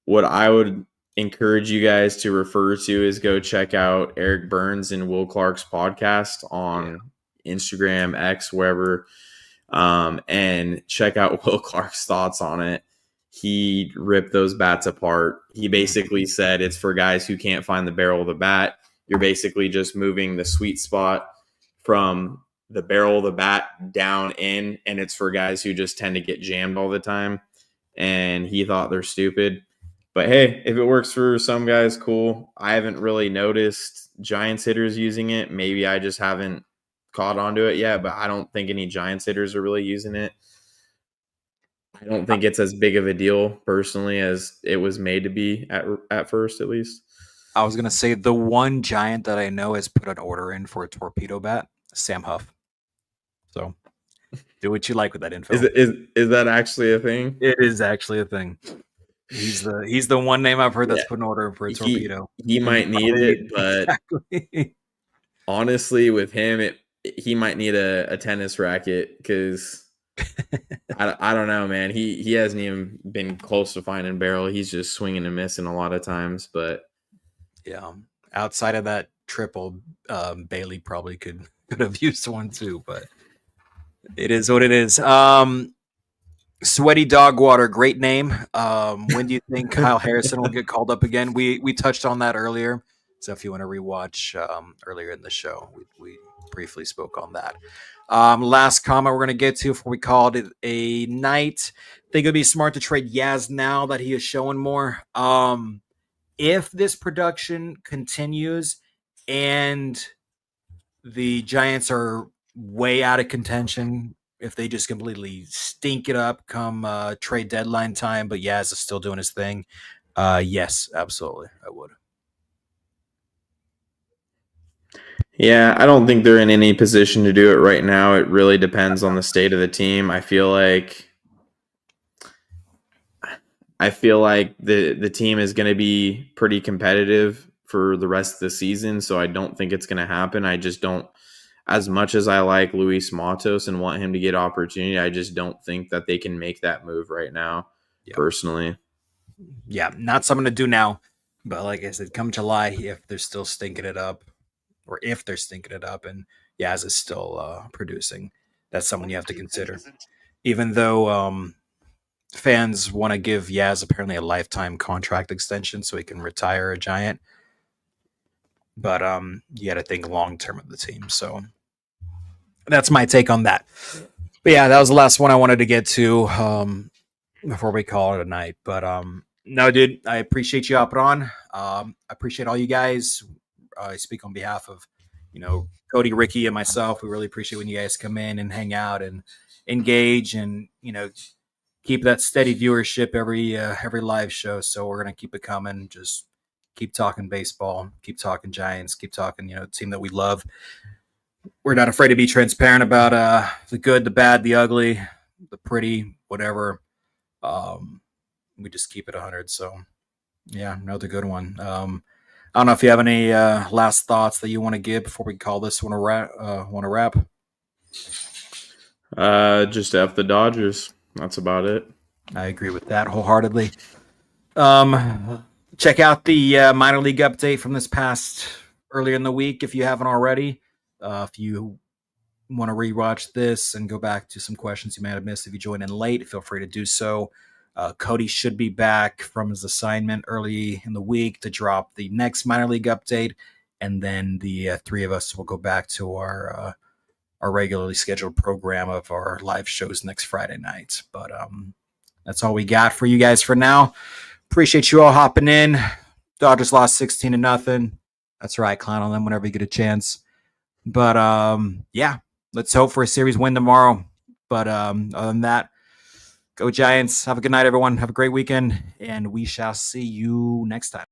What I would encourage you guys to refer to is go check out Eric Burns and Will Clark's podcast on Instagram, X, wherever, and check out Will Clark's thoughts on it. He ripped those bats apart. He basically said it's for guys who can't find the barrel of the bat. You're basically just moving the sweet spot from the barrel of the bat down in, and it's for guys who just tend to get jammed all the time. And he thought they're stupid. But hey, if it works for some guys, cool. I haven't really noticed Giants hitters using it. Maybe I just haven't caught onto it yet, but I don't think any Giants hitters are really using it. I don't think it's as big of a deal personally as it was made to be at first, at least. I was gonna say the one Giant that I know has put an order in for a torpedo bat, Sam Huff. So do what you like with that info. Is that actually a thing? It is actually a thing. He's the one name I've heard that's put an order for a torpedo. He might need it, but exactly. Honestly, with him, he might need a tennis racket because I don't know, man. He hasn't even been close to finding barrel. He's just swinging and missing a lot of times. But yeah, outside of that triple, Bailey probably could have used one too. But it is what it is. Sweaty Dog Water, great name. When do you think Kyle Harrison will get called up again? We touched on that earlier. So if you want to rewatch earlier in the show, we briefly spoke on that. Last comment we're going to get to before we called it a night. I think it would be smart to trade Yaz now that he is showing more. If this production continues and the Giants are way out of contention, if they just completely stink it up come trade deadline time, but Yaz is still doing his thing, yes, absolutely, I would. Yeah, I don't think they're in any position to do it right now. It really depends on the state of the team. I feel like the team is going to be pretty competitive for the rest of the season, so I don't think it's going to happen. I just don't, as much as I like Luis Matos and want him to get opportunity, I just don't think that they can make that move right now, personally. Yeah, not something to do now, but like I said, come July, if they're still stinking it up, or if they're stinking it up and Yaz is still producing, that's someone you have to consider. Even though fans want to give Yaz apparently a lifetime contract extension so he can retire a Giant, but you got to think long term of the team. So that's my take on that. But yeah, that was the last one I wanted to get to before we call it a night. But no, dude, I appreciate you hopping on. I appreciate all you guys. I speak on behalf of, Cody, Ricky, and myself. We really appreciate when you guys come in and hang out and engage and, keep that steady viewership every live show. So we're going to keep it coming. Just keep talking baseball, keep talking Giants, keep talking, team that we love. We're not afraid to be transparent about the good, the bad, the ugly, the pretty, whatever. We just keep it 100. So yeah, another good one. I don't know if you have any last thoughts that you want to give before we call this one a wrap. Just F the Dodgers. That's about it. I agree with that wholeheartedly. Check out the minor league update from this past earlier in the week if you haven't already. If you want to rewatch this and go back to some questions you may have missed if you joined in late, feel free to do so. Cody should be back from his assignment early in the week to drop the next minor league update, and then the three of us will go back to our regularly scheduled program of our live shows next Friday night. But that's all we got for you guys for now. Appreciate you all hopping in. Dodgers lost 16-0. That's right. Clown on them whenever you get a chance. But yeah, let's hope for a series win tomorrow. But other than that, Go Giants. Have a good night, everyone. Have a great weekend, and we shall see you next time.